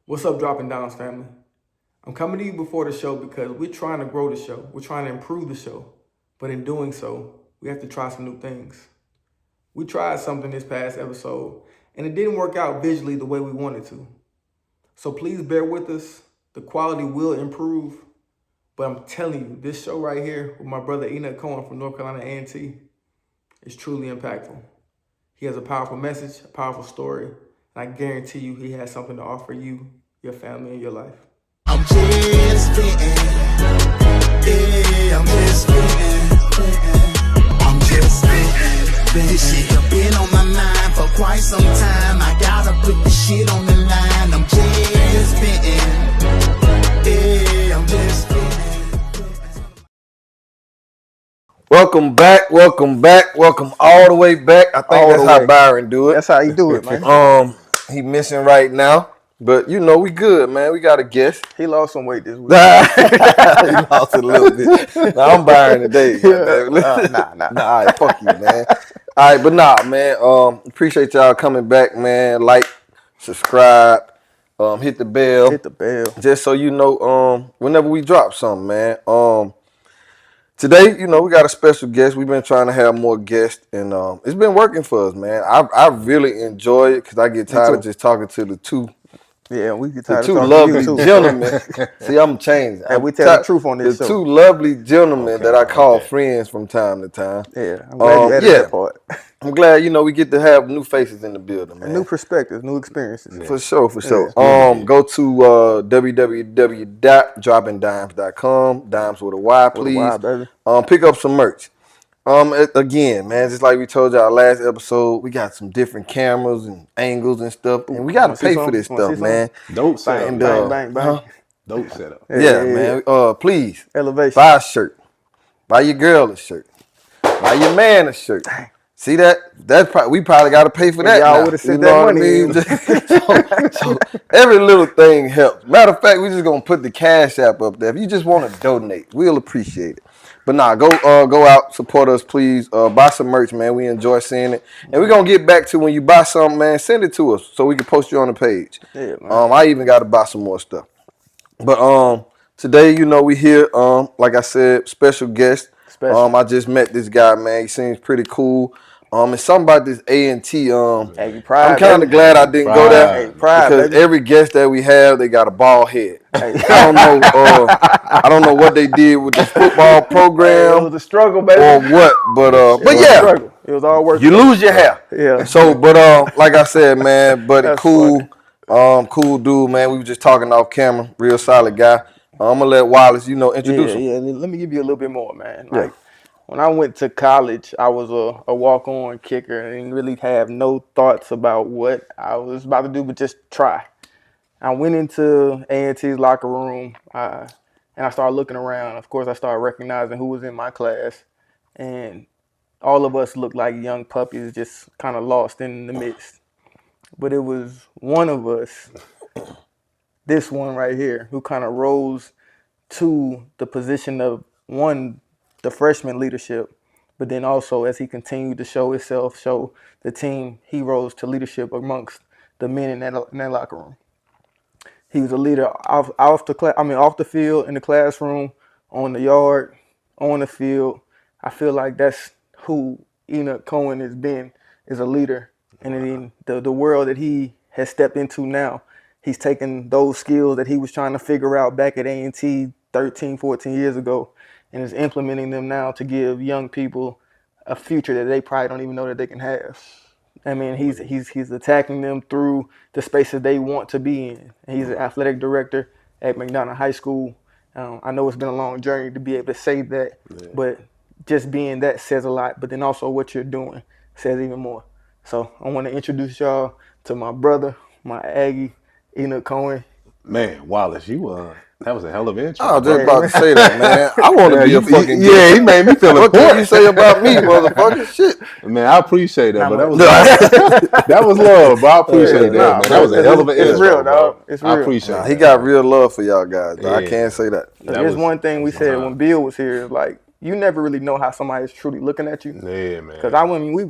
What's up, Dropping Downs family? I'm coming to you before the show because we're trying to grow the show. We're trying to improve the show. But in doing so, we have to try some new things. We tried something this past episode, and it didn't work out visually the way we wanted to. So please bear with us. The quality will improve. But I'm telling you, this show right here with my brother Enoch Cohen from North Carolina A&T is truly impactful. He has a powerful message, a powerful story, and I guarantee you he has something to offer you, your family, and your life. I'm just spitting, yeah, I'm just spitting, I'm just spitting. This shit have been on my mind for quite some time. I gotta put the shit on the line. I'm just spitting, yeah, I'm just spitting. Welcome back, welcome all the way back. I think All that's the how way. Byron do it. That's how you do it, man. He missing right now, but you know we good, man. We got a guest. He lost some weight this week. He lost a little bit. Nah, I'm Byron today. Nah. All right, fuck you, man. All right, but nah, man. Appreciate y'all coming back, man. Like, subscribe, hit the bell. Hit the bell. Just so you know, whenever we drop something, man. Today, you know, we got a special guest. We've been trying to have more guests, and it's been working for us, man. I really enjoy it because I get tired of just talking to the two We get tired of two talking lovely to you too. gentlemen. See, I'm changing. And we tell the truth on this the show. two lovely gentlemen that I call friends from time to time. Yeah, I'm glad you added that part. I'm glad, you know, we get to have new faces in the building, man. New perspectives, new experiences. For sure. Yeah. Go to www.droppingdimes.com. Dimes with a Y, please. With a Y, baby. Pick up some merch. Again, man, just like we told y'all last episode, we got some different cameras and angles and stuff, and we got to pay for this stuff, man. Dope setup. Bang. Dope setup. Yeah, man. Please Elevation. buy a shirt. Buy your girl a shirt. Buy your man a shirt. See that? We probably got to pay for that. Y'all would have sent that money. So every little thing helps. Matter of fact, we just gonna put the Cash App up there. If you just want to donate, we'll appreciate it. But nah, go out, support us, please. Buy some merch, man. We enjoy seeing it, and we're gonna get back to when you buy something, man. Send it to us so we can post you on the page. Yeah, man. I even got to buy some more stuff. But today, you know, we here. Like I said, special guest. I just met this guy, man. He seems pretty cool. It's something about this A&T. I'm kind of glad I didn't go there because every guest that we have, they got a bald head. I don't know what they did with the football program. It was a struggle, baby. Or what, but yeah, it was all worth it. You lose your hair. Yeah. So, but like I said, man, buddy, cool, cool dude, man. We were just talking off camera. Real solid guy. I'm gonna let Wallace, introduce him. Yeah. Let me give you a little bit more, man. Like when I went to college, I was a walk-on kicker and didn't really have no thoughts about what I was about to do, but just try. I went into A&T's locker room and I started looking around. Of course, I started recognizing who was in my class, and all of us looked like young puppies, just kind of lost in the midst. But it was one of us, this one right here, who kind of rose to the position of the freshman leadership, but then also as he continued to show the team, he rose to leadership amongst the men in that locker room. He was a leader off the field, in the classroom, on the yard, on the field. I feel like that's who Enoch Cohen has been, is a leader. And in the world that he has stepped into now, he's taken those skills that he was trying to figure out back at A&T 13, 14 years ago, and is implementing them now to give young people a future that they probably don't even know that they can have. I mean, he's attacking them through the spaces they want to be in. He's an athletic director at McDonough High School. I know it's been a long journey to be able to say that, but just being that says a lot. But then also what you're doing says even more. So I want to introduce y'all to my brother, my Aggie, Enoch Cohen. Man, Wallace, that was a hell of an intro. I was just about to say that, man. I want to be a fucking guest. Yeah, he made me feel What important. can you say about me, motherfucker? Shit. Man, I appreciate that, but that was love, bro. I appreciate that, man. That was a hell of an intro. It's real, dog. It's real. I appreciate that. He got real love for y'all guys. I can't say that. There's one thing we said when Bill was here, is like, you never really know how somebody's truly looking at you. Yeah, man. Because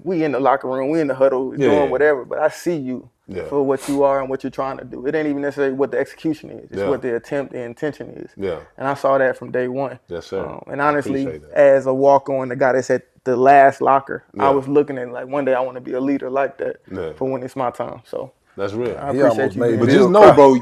we in the locker room, we in the huddle, doing whatever, but I see you for what you are and what you're trying to do. It ain't even necessarily what the execution is. It's what the intention is. Yeah. And I saw that from day one. Yes, sir. And honestly, as a walk-on, the guy that's at the last locker, I was looking at like one day I want to be a leader like that for when it's my time. So that's real. I appreciate you, man. But just know, bro,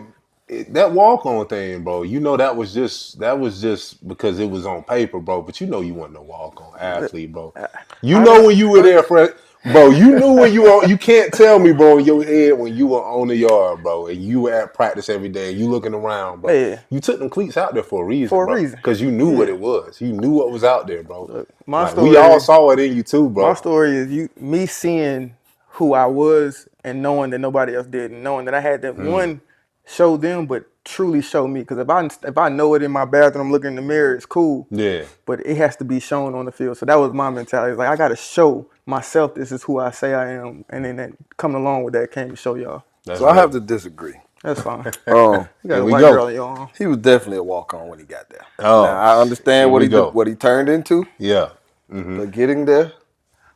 that walk-on thing, bro, you know that was just because it was on paper, bro. But you know you wasn't no walk-on athlete, bro. You know when you were there, Fred. Bro, you knew when you were. You can't tell me, bro, in your head when you were on the yard, bro, and you were at practice every day, and you looking around, bro. Yeah. You took them cleats out there for a reason, because you knew what it was. You knew what was out there, bro. Look, we all saw it in you too, bro. My story is me seeing who I was and knowing that nobody else did, and knowing that I had that one show them, but truly show me. Because if I know it in my bathroom, I'm looking in the mirror, it's cool. Yeah. But it has to be shown on the field. So that was my mentality. It's like I got to show myself this is who I say I am, and then that coming along with that came to show y'all. So I have to disagree. That's fine. You got a white girl in your arm. He was definitely a walk-on when he got there. Now, I understand what he turned into. Yeah. But getting there.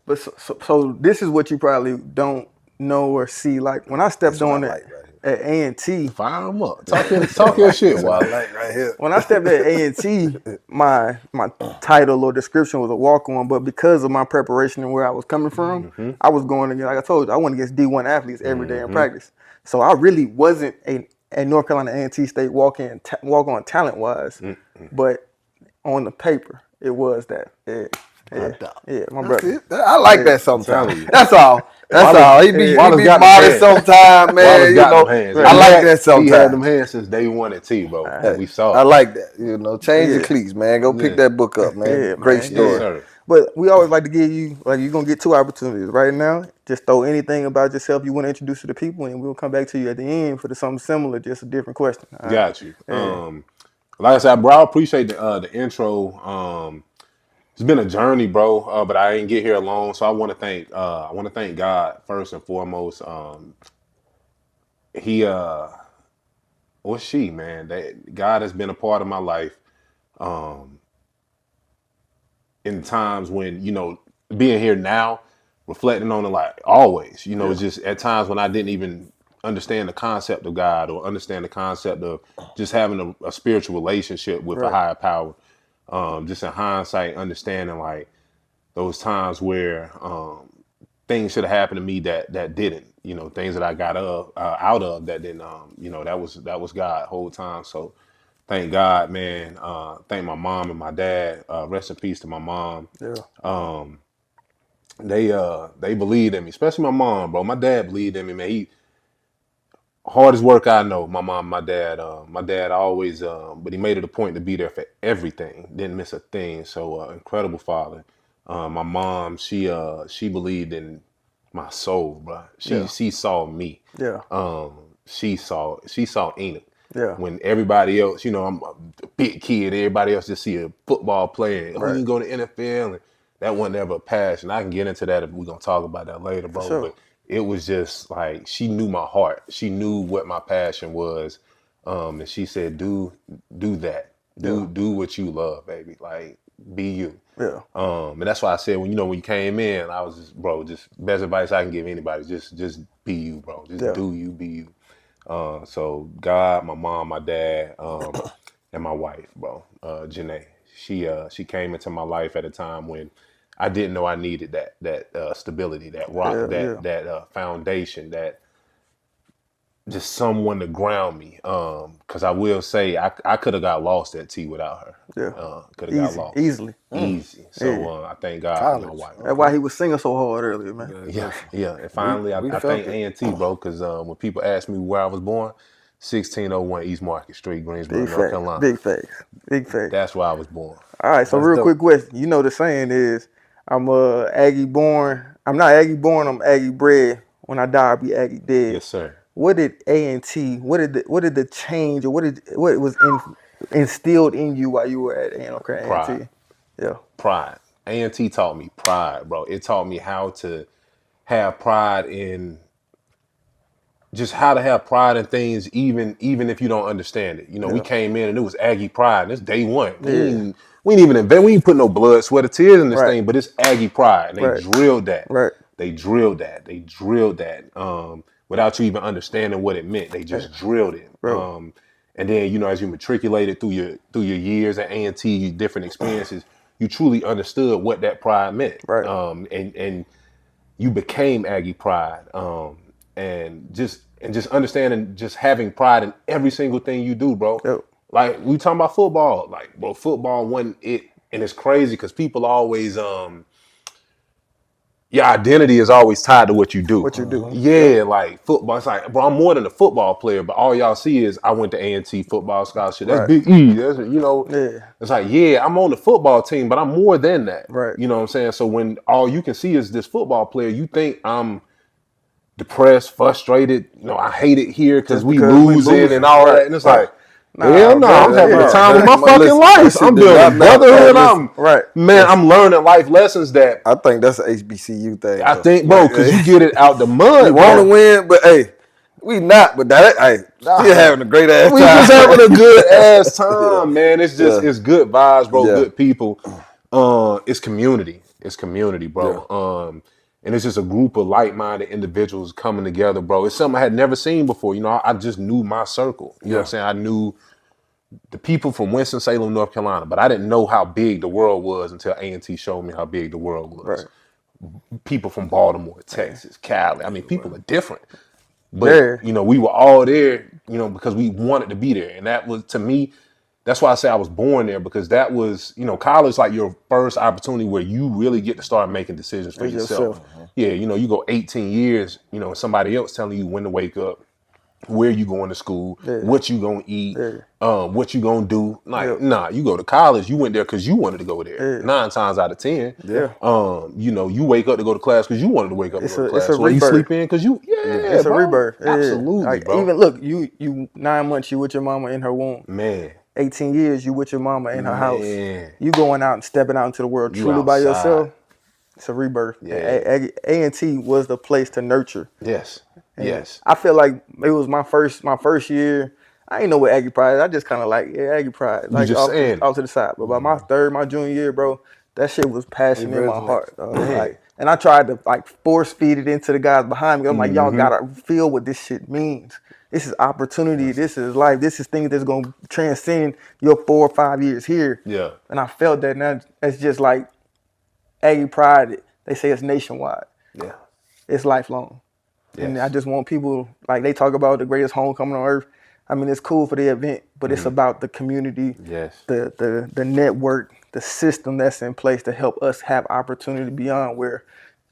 But so this is what you probably don't know or see. Like when I stepped on it at A&T. Fire him up. Talk your shit, What I like right here. When I stepped at A&T, my title or description was a walk-on, but because of my preparation and where I was coming from, I was going against, like I told you, I went against D1 athletes every day in practice. So I really wasn't a North Carolina A&T State walk-on talent-wise, but on the paper, it was that. Yeah, my brother. I like that sometimes. That's all. That's all. He be modest sometimes, man. I like that sometimes. He had them hands since day one at T, bro. We saw it. I like that. Change the cleats, man. Go pick that book up, man. Yeah, Great man. story. Yes, but we always like to give you, like you're going to get 2 opportunities right now. Just throw anything about yourself you want to introduce to the people, and we'll come back to you at the end for something similar, just a different question. Got you. Like I said, bro, I appreciate the intro. It's been a journey, bro, but I didn't get here alone. So I want to thank God first and foremost. He or she, man, that God has been a part of my life. In times when, being here now, reflecting on it, like always, just at times when I didn't even understand the concept of God or understand the concept of just having a spiritual relationship with a higher power. Just in hindsight, understanding like those times where things should have happened to me that didn't, things that I got out of that didn't, that was God the whole time. So thank God, man. Thank my mom and my dad. Rest in peace to my mom. Yeah. They believed in me, especially my mom, bro. My dad believed in me, man. He hardest work I know. My mom, my dad. My dad always, but he made it a point to be there for everything. Didn't miss a thing. So incredible father. My mom, she believed in my soul, bro. She saw me. Yeah. She saw Enoch. Yeah. When everybody else, I'm a big kid. Everybody else just see a football player. Oh, you can go to NFL, and that wasn't ever a passion. I can get into that if we're gonna talk about that later, bro. Sure. But it was just like she knew my heart. She knew what my passion was, and she said, "Do that. Do what you love, baby. Like, be you." Yeah. And that's why I said when you came in, I was just, bro, just best advice I can give anybody. Just be you, bro. Just do you, be you. So God, my mom, my dad, and my wife, bro, Janae. She came into my life at a time when I didn't know I needed that stability, that rock, that foundation, that just someone to ground me. Because I will say I could have got lost at T without her. Yeah. Could have got lost. Easily. Easy. So I thank God for my wife. That's why he was singing so hard earlier, man. Yeah. And finally, I thank A&T, bro, because when people ask me where I was born, 1601 East Market Street, Greensboro, North Carolina. Big facts. That's where I was born. All right, so real quick question. The saying is, I'm Aggie born. I'm not Aggie born, I'm Aggie bred. When I die, I'll be Aggie dead. Yes, sir. What did A&T, what did the change, or what was instilled in you while you were at A&T? Pride. Yeah. Pride. A&T taught me pride, bro. It taught me how to have pride in just how to have pride in things, even if you don't understand it. We came in and it was Aggie pride, and it's day one. We ain't even invent. We ain't put no blood, sweat, or tears in this thing, but it's Aggie pride, and they drilled that. Right. They drilled that. without you even understanding what it meant. They just drilled it. Bro. And then, you know, as you matriculated through your years at A&T, different experiences, you truly understood what that pride meant. Right. And you became Aggie pride. And just understanding, just having pride in every single thing you do, bro. Yep. Like, we talking about football. Like, bro, football wasn't it. And it's crazy because people always, your identity is always tied to what you do. What you do. Yeah, like football. It's like, bro, I'm more than a football player, but all y'all see is I went to A&T football scholarship. That's Right. Big E. That's, you know, Yeah. it's like, yeah, I'm on the football team, but I'm more than that. Right. You know what I'm saying? So when all you can see is this football player, you think I'm depressed, frustrated. You know, I hate it here because we losing and all that. And it's like, hell no, I'm having the time of my fucking life. I'm building brotherhood. I'm learning life lessons that I think that's an HBCU thing. I think, bro, because you get it out the mud. We want to win, but hey, we not. But still having a great ass time. We just having a good ass time, man. It's just it's good vibes, bro. Good people. It's community. It's community, bro. And it's just a group of like-minded individuals coming together, bro. It's something I had never seen before. You know, I just knew my circle. You know what I'm saying? I knew the people from Winston-Salem, North Carolina, but I didn't know how big the world was until A&T showed me how big the world was. Right. People from Baltimore, Texas, Cali. I mean, people are different. But, you know, we were all there, you know, because we wanted to be there. And that was, to me, that's why I say I was born there, because that was, you know, college like your first opportunity where you really get to start making decisions for yourself. Yeah, you know, you go 18 years, you know, somebody else telling you when to wake up, where you going to school, what you gonna eat, what you gonna do. Like, nah, you go to college, you went there because you wanted to go there. 9 times out of 10. You know, you wake up to go to class because you wanted to wake up to go to class. It's a rebirth. You sleep in because you, it's bro. a rebirth. Absolutely, like, bro. Even look, you 9 months you with your mama in her womb. Man. 18 years you with your mama in her house. You going out and stepping out into the world truly by yourself. It's a rebirth. A&T was the place to nurture. Yes. Yes. I feel like it was my first year. I ain't know what Aggie Pride is. I just kind of like, Aggie Pride. Like, off to the side. But by my junior year, bro, that shit was passion in my heart. Like, and I tried to like force feed it into the guys behind me. I'm like, y'all gotta feel what this shit means. This is opportunity. This is life. This is things that's gonna transcend your 4 or 5 years here. Yeah. And I felt that now. It's just like Aggie Pride. They say it's nationwide. Yeah. It's lifelong. Yes. And I just want people, like, they talk about the greatest homecoming on earth. I mean, it's cool for the event, but it's about the community, the network, the system that's in place to help us have opportunity beyond where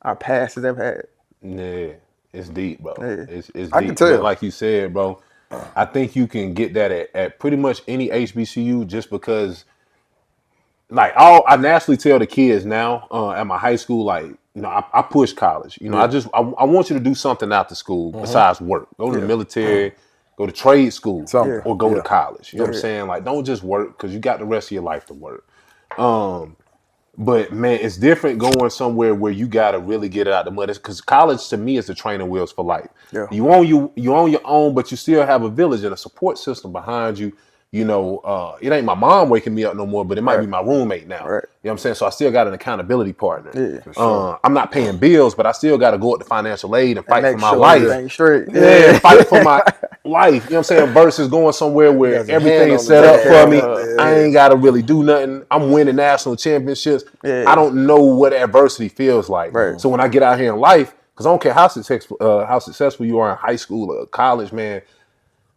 our past has ever had. Yeah, it's deep, bro. It's deep. I can tell. Like you said, bro, I think you can get that at pretty much any HBCU just because, like, I naturally tell the kids now at my high school, like, you know, I push college. You know, I want you to do something after school besides work. Go to the military, go to trade school, or go to college. You know what I'm saying? Like, don't just work because you got the rest of your life to work. But man, it's different going somewhere where you gotta really get it out the mud. Because college to me is the training wheels for life. Yeah. You own your own, but you still have a village and a support system behind you. You know, it ain't my mom waking me up no more, but it might be my roommate now. Right. You know what I'm saying? So I still got an accountability partner. Yeah, for sure. I'm not paying bills, but I still got to go up to financial aid and fight for my life. Fight for my life. You know what I'm saying? Versus going somewhere where everything's set up for me. I ain't got to really do nothing. I'm winning national championships. I don't know what adversity feels like. Right. So when I get out here in life, because I don't care how successful you are in high school or college, man,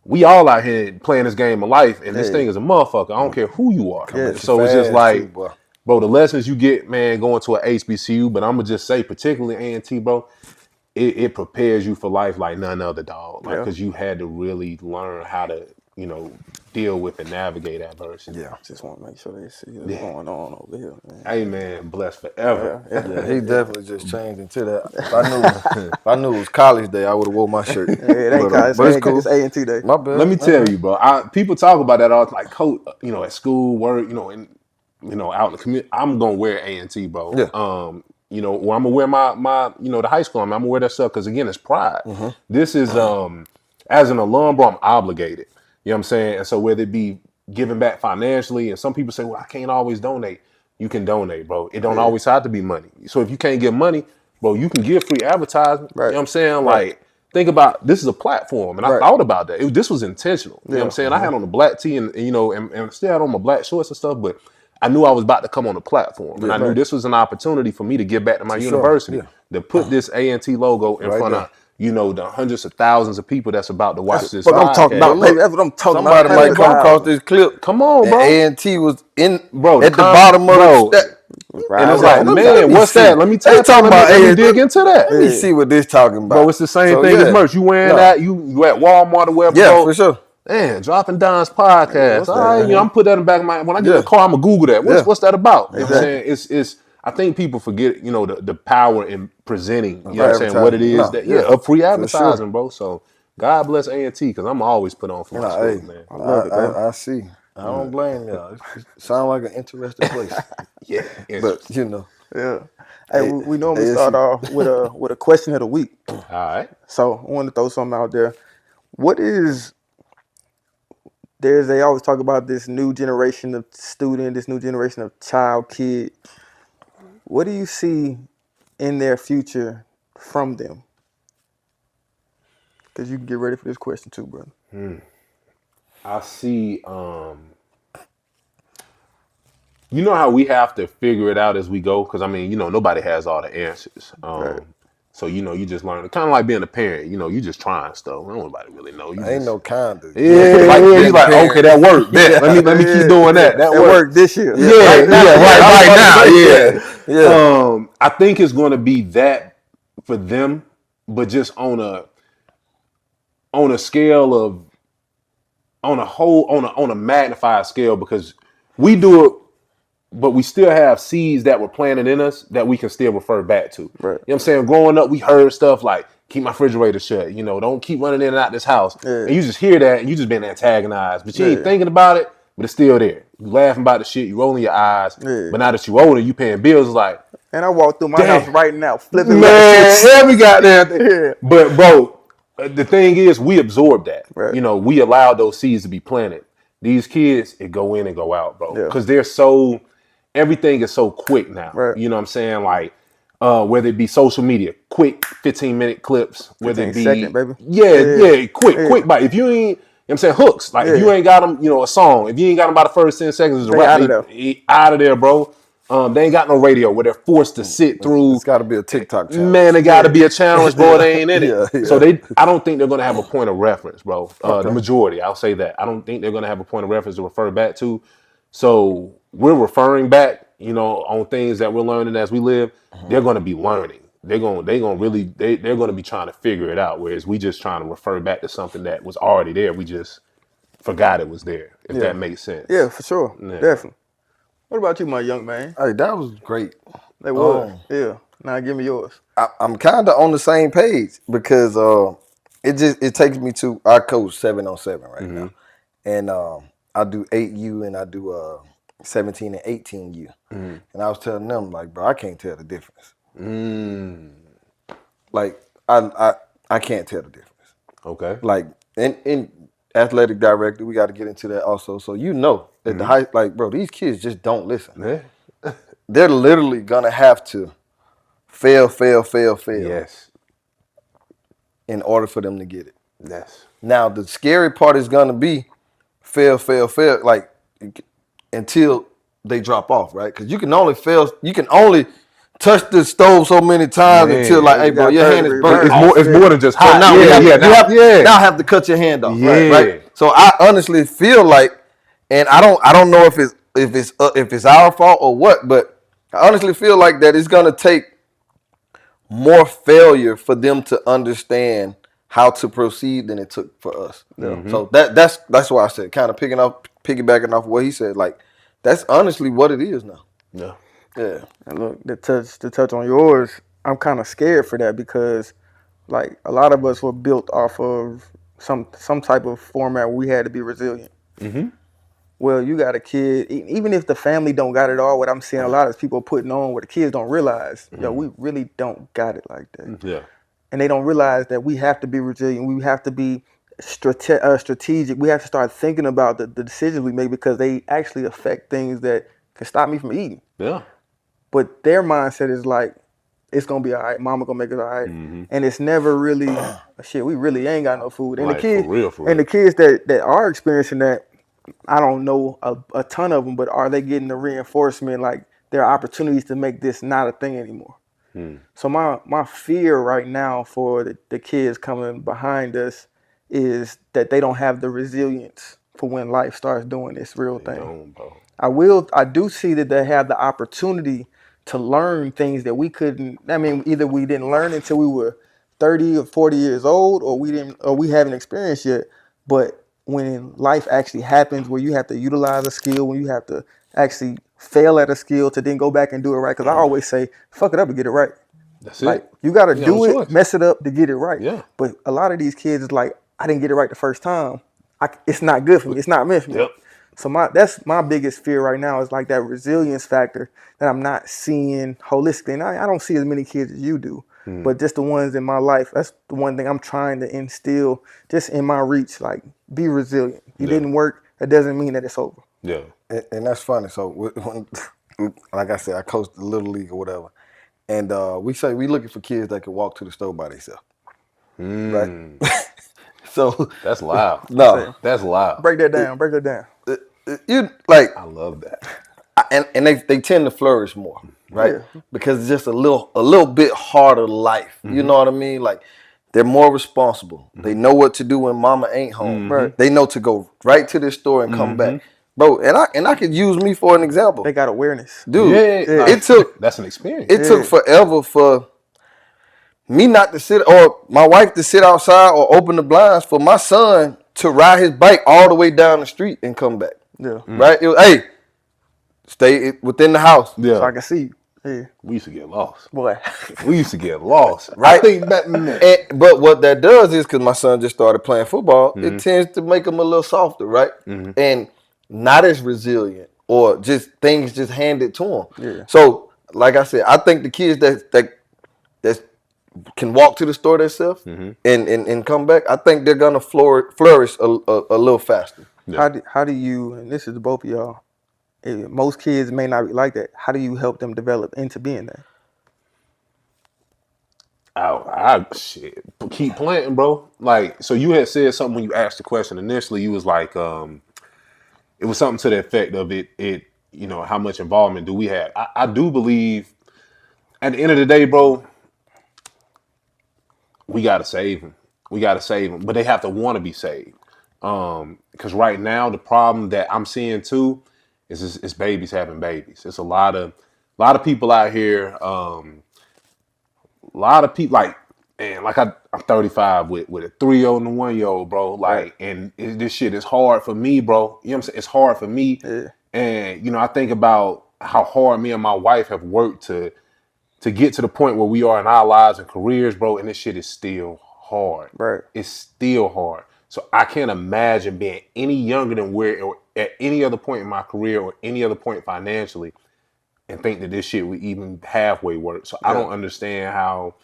we all out here playing this game of life, and this thing is a motherfucker. I don't care who you are. So it's just like, bro, the lessons you get, man, going to an HBCU, but I'm going to just say, particularly A&T, bro, it prepares you for life like none other, dog. Like, because you had to really learn how to, you know, deal with and navigate adversity. Yeah, just want to make sure they see what's going on over here, man. Hey, man, blessed forever. He definitely just changed into that. If I knew it was college day, I would have wore my shirt. It ain't college. It's cool. It's A&T day. My bad. Let me tell you, bro. People talk about that all like, coach, you know, at school, work, you know, and you know, out in the community. I'm gonna wear A&T, bro. Yeah. You know, or I'm gonna wear my, you know, the high school. I'm gonna wear that stuff because again, it's pride. This is as an alum, bro, I'm obligated. You know what I'm saying? And so whether it be giving back financially, and some people say, well, I can't always donate. You can donate, bro. It don't always have to be money. So if you can't get money, bro, you can give free advertisement. Right. You know what I'm saying? Right. Like, think about this is a platform, and I thought about that. This was intentional. You know what I'm saying? I had on the black tee and you know, and still had on my black shorts and stuff, but I knew I was about to come on the platform, and I knew this was an opportunity for me to give back to my university, to put this A&T logo in front of, you know, the hundreds of thousands of people that's about to watch this. But I'm talking about, baby. That's what I'm talking about. Somebody might come across this clip. Come on, bro. A&T was in, bro, at the bottom of the and it's like, man, what's that? Let me tell you. Let me dig into that. Let me see what this talking about. Bro, it's the same thing as merch. You wearing that? You at Walmart or wherever? Yeah, for sure. Man, dropping Dymes podcast. All right, you know, I'm put that in the back of my. When I get in the car, I'm gonna Google that. What's that about? You know what I'm saying? It's. I think people forget, you know, the power in presenting. You know what I'm saying? What it is of free advertising, bro. So God bless A&T, because I'm always put on for my school, man. I love it, man. I see. I don't blame y'all. It sounds like an interesting place. But you know. Yeah. Hey, we normally start off with a question of the week. All right. So I want to throw something out there. They always talk about this new generation of student, this new generation of child, kid. What do you see in their future from them? Because you can get ready for this question too, brother. I see, you know how we have to figure it out as we go? Because, I mean, you know, nobody has all the answers. So, you know, you just learn. Kind of like being a parent. You know, you just trying stuff. Nobody really know. Ain't no kind of. He's like, okay, that worked. Let me keep doing that. That worked this year. Right now. I think it's going to be that for them, but just on a scale of, on a magnified scale, because we do it, but we still have seeds that were planted in us that we can still refer back to. Right. You know what I'm saying? Growing up, we heard stuff like, keep my refrigerator shut, you know, don't keep running in and out this house. And you just hear that and you just been antagonized, but you ain't thinking about it, but it's still there. You laughing about the shit, you rolling your eyes, but now that you older, you paying bills, it's like, and I walk through my house right now, flipping every goddamn thing. But bro, the thing is, we absorb that. Right. You know, we allowed those seeds to be planted. These kids, it go in and go out, bro. Because they're so, everything is so quick now. Right. You know what I'm saying? Like, whether it be social media, quick 15-minute clips, whether it be second, baby. Quick bite. If you ain't, you know what I'm saying, hooks. Like if you ain't got them, you know, a song. If you ain't got them by the first 10 seconds, it's a rap. Out of there, bro. They ain't got no radio where they're forced to sit through. It's got to be a TikTok challenge. Man, it got to be a challenge, bro. They ain't in it. So I don't think they're gonna have a point of reference, bro. The majority, I'll say that. I don't think they're gonna have a point of reference to refer back to. So we're referring back, you know, on things that we're learning as we live. They're gonna be learning. They're gonna be trying to figure it out. Whereas we just trying to refer back to something that was already there. We just forgot it was there. If that makes sense. Yeah, for sure. Definitely. What about you, my young man? Hey, that was great. They was. Now give me yours. I'm kind of on the same page because it takes me to, I coach 7-on-7 right now, and I do 8U and I do 17 and 18U, and I was telling them, like, bro, I can't tell the difference. Like I can't tell the difference. Okay. Like in athletic director, we got to get into that also. So you know that the high, like, bro, these kids just don't listen. They're literally gonna have to fail. Yes. In order for them to get it. Yes. Now the scary part is gonna be fail, like until they drop off, right? Because you can only touch the stove so many times until, like, hey, bro, your hand is burnt. It's more than just hot. So now have to cut your hand off, right? So I honestly feel like, and I don't know if it's our fault or what, but I honestly feel like that it's gonna take more failure for them to understand how to proceed than it took for us. So that's why I said, kind of piggybacking off what he said, like, that's honestly what it is now. Yeah. And look, to touch on yours, I'm kind of scared for that because, like, a lot of us were built off of some type of format where we had to be resilient. Well, you got a kid, even if the family don't got it all, what I'm seeing a lot of people putting on where the kids don't realize, yo, we really don't got it like that. Yeah. And they don't realize that we have to be resilient. We have to be strategic. We have to start thinking about the decisions we make because they actually affect things that can stop me from eating. Yeah. But their mindset is like, it's gonna be all right. Mama gonna make it all right. And it's never really shit. We really ain't got no food. And Like, the kids, for real. and the kids that are experiencing that, I don't know a ton of them, but are they getting the reinforcement? Like there are opportunities to make this not a thing anymore. So my fear right now for the kids coming behind us is that they don't have the resilience for when life starts doing this real thing. I do see that they have the opportunity to learn things that we couldn't. I mean, either we didn't learn until we were 30 or 40 years old, or we haven't experienced yet. But when life actually happens, where you have to utilize a skill, when you have to actually fail at a skill to then go back and do it right. Because I always say, fuck it up and get it right. That's Like it. you got to You do got no it, choice. mess it up to get it right. Yeah. But a lot of these kids is like, I didn't get it right the first time. It's not good for me. It's not meant for me. Yep. So that's my biggest fear right now is like that resilience factor that I'm not seeing holistically. And I don't see as many kids as you do, but just the ones in my life. That's the one thing I'm trying to instill just in my reach. Like, be resilient. You didn't work. That doesn't mean that it's over. Yeah. And that's funny. So when, like I said, I coached the little league or whatever, and we say we looking for kids that can walk to the store by themselves, right? So That's loud. no, That's loud. Break that down. Break that down. you like, I love that. and they tend to flourish more, right? Yeah. Because it's just a little bit harder life. You know what I mean? Like, they're more responsible. They know what to do when mama ain't home. Right. They know to go right to the store and come back. Bro, and I could use me for an example. They got awareness. Dude, Yeah. it took That's an experience. it took forever for me not to sit, or my wife to sit outside or open the blinds for my son to ride his bike all the way down the street and come back. Yeah. Right? It was, hey, stay within the house. Yeah. So I can see you. Yeah. We used to get lost. Boy. We used to get lost. Right? I think back in that. But what that does is, because my son just started playing football, it tends to make him a little softer, right? And not as resilient, or just things just handed to him. Yeah. So, like I said, I think the kids that can walk to the store themselves and come back, I think they're gonna flourish a little faster. Yeah. How do you, and this is both of y'all, most kids may not be like that. How do you help them develop into being that? I shit. Keep planting, bro. Like, so you had said something when you asked the question initially. You was like, it was something to the effect of it, you know, how much involvement do we have? I do believe at the end of the day, bro, we gotta save them. We gotta save them, but they have to want to be saved. Because right now the problem that I'm seeing too is babies having babies. It's a lot of people out here. A lot of people like, man, like I'm 35 with a 3-year-old and a 1-year-old, bro. Like, and this shit is hard for me, bro. You know what I'm saying? It's hard for me. Yeah. And you know, I think about how hard me and my wife have worked to get to the point where we are in our lives and careers, bro. And this shit is still hard. Right. It's still hard. So I can't imagine being any younger than where, or at any other point in my career or any other point financially, and think that this shit would even halfway work. So I don't understand how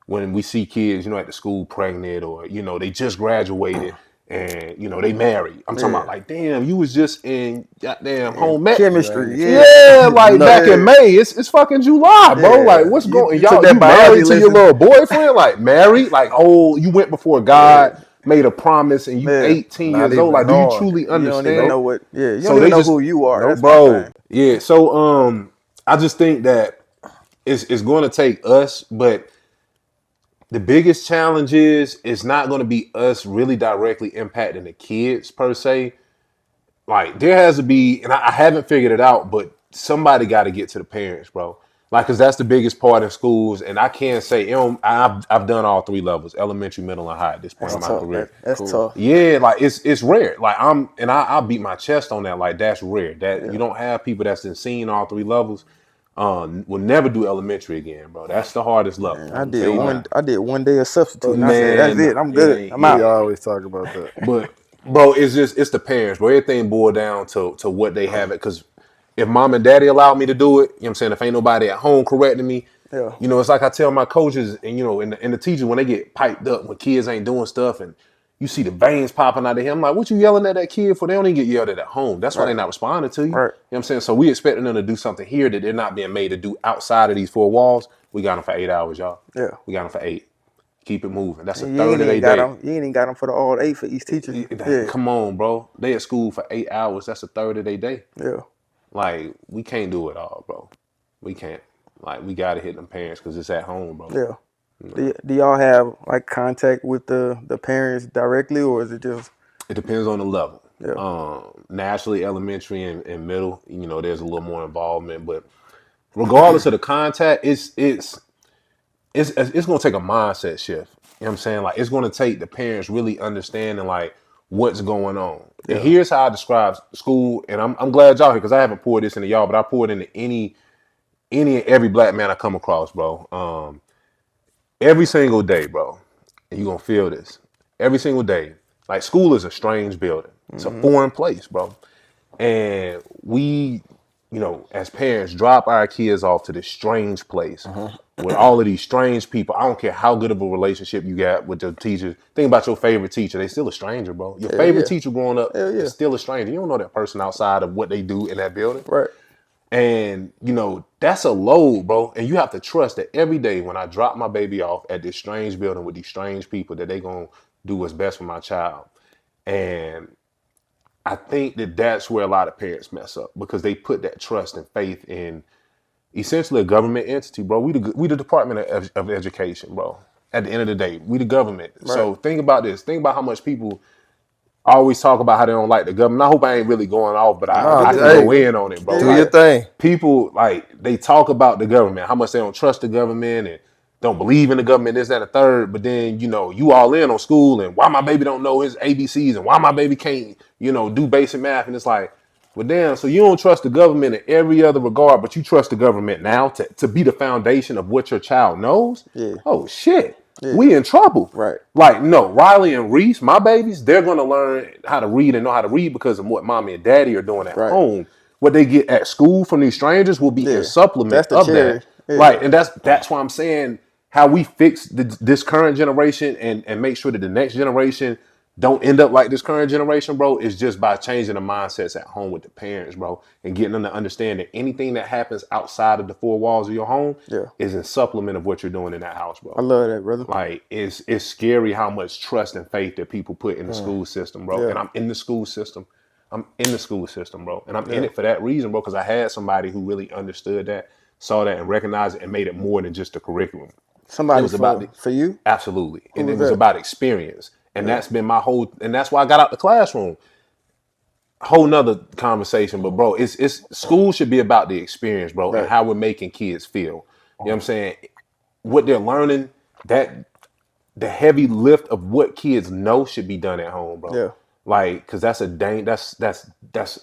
when we see kids, you know, at the school pregnant, or, you know, they just graduated and, you know, they married. I'm talking about like, damn, you was just in goddamn home ec. Chemistry. Yeah, like back in May. It's fucking July, bro. Yeah. Like, what's going? You took Y'all, that you biology married to your lesson. little boyfriend? Like, married? Like, oh, you went before God, made a promise, and you 18 Not years old. even Like, do you knowing. truly You don't understand? even know what. Yeah. You So don't even they know just- who you are. That's my bro. thing. Yeah. So I just think that it's going to take us, but the biggest challenge is it's not going to be us really directly impacting the kids per se. Like, there has to be, and I haven't figured it out, but somebody got to get to the parents, bro. Like, because that's the biggest part in schools. And I can't say, you know, I've done all 3 levels, elementary, middle, and high at this point in my career. That's tough. Yeah, like it's rare. Like I'll beat my chest on that. Like, that's rare. That you don't have people that's been seen all 3 levels. Will never do elementary again, bro. That's the hardest level. I did one day of substitute. And I said, Man, that's it. I'm good. yeah, I'm out. We always talk about that. But bro, it's the parents, bro. Everything boiled down to what they have it. Because if mom and daddy allow me to do it, you know what I'm saying? If ain't nobody at home correcting me, Yeah. you know, it's like I tell my coaches and, you know, and the teachers when they get piped up when kids ain't doing stuff and you see the veins popping out of him. I'm like, what you yelling at that kid for? They don't even get yelled at home. That's why they're not responding to you. Right. You know what I'm saying? So we expecting them to do something here that they're not being made to do outside of these 4 walls. We got them for 8 hours, y'all. Yeah. We got them for 8. Keep it moving. That's a And third of their day. You ain't even got them for the all 8 for each teacher. Yeah. Come on, bro. They at school for 8 hours. That's a third of their day. Yeah. Like, we can't do it all, bro. We can't. Like, we gotta hit them parents because it's at home, bro. Yeah. Do y'all have like contact with the parents directly, or is it just? It depends on the level. Yeah. Naturally, elementary and middle, you know, there's a little more involvement. But regardless of the contact, it's gonna take a mindset shift. You know what I'm saying? Like, it's gonna take the parents really understanding like what's going on. Yeah. And here's how I describe school. And I'm glad y'all here because I haven't poured this into y'all, but I pour it into any and every black man I come across, bro. Every single day, bro, and you're gonna feel this. Every single day. Like, school is a strange building. It's a foreign place, bro. And we, you know, as parents, drop our kids off to this strange place with all of these strange people. I don't care how good of a relationship you got with your teachers. Think about your favorite teacher. They still a stranger, bro. Your favorite teacher growing up is still a stranger. You don't know that person outside of what they do in that building. Right. And, you know, that's a load, bro. And you have to trust that every day when I drop my baby off at this strange building with these strange people, that they going to do what's best for my child. And I think that that's where a lot of parents mess up, because they put that trust and faith in essentially a government entity, bro. We the Department of Education, bro. At the end of the day, we the government. Right. So think about this. Think about how much people always talk about how they don't like the government. I hope I ain't really going off, but I can go in on it, bro. Do like, your thing. People, like, they talk about the government, how much they don't trust the government and don't believe in the government, this, that, and the third. But then, you know, you all in on school and why my baby don't know his ABCs and why my baby can't, you know, do basic math. And it's like, well, damn, so you don't trust the government in every other regard, but you trust the government now to be the foundation of what your child knows? Yeah. Oh, shit. Yeah. We in trouble. Right. Like, no, Riley and Reese, my babies, they're going to learn how to read and know how to read because of what mommy and daddy are doing at home. What they get at school from these strangers will be in supplement of that. Yeah. Right. And that's why I'm saying how we fix this current generation and make sure that the next generation don't end up like this current generation, bro, is just by changing the mindsets at home with the parents, bro, and getting them to understand that anything that happens outside of the four walls of your home is in supplement of what you're doing in that house, bro. I love that, brother. Like, it's scary how much trust and faith that people put in the school system, bro. And I'm in the school system. I'm in the school system, bro. And I'm in it for that reason, bro, because I had somebody who really understood that, saw that, and recognized it, and made it more than just a curriculum. Somebody for you? Absolutely. And it was about experience. And that's been my whole, and that's why I got out the classroom. Whole nother conversation, but bro, it's school should be about the experience, bro, and how we're making kids feel. You know what I'm saying? What they're learning, that the heavy lift of what kids know should be done at home, bro. Yeah. Like, cause that's a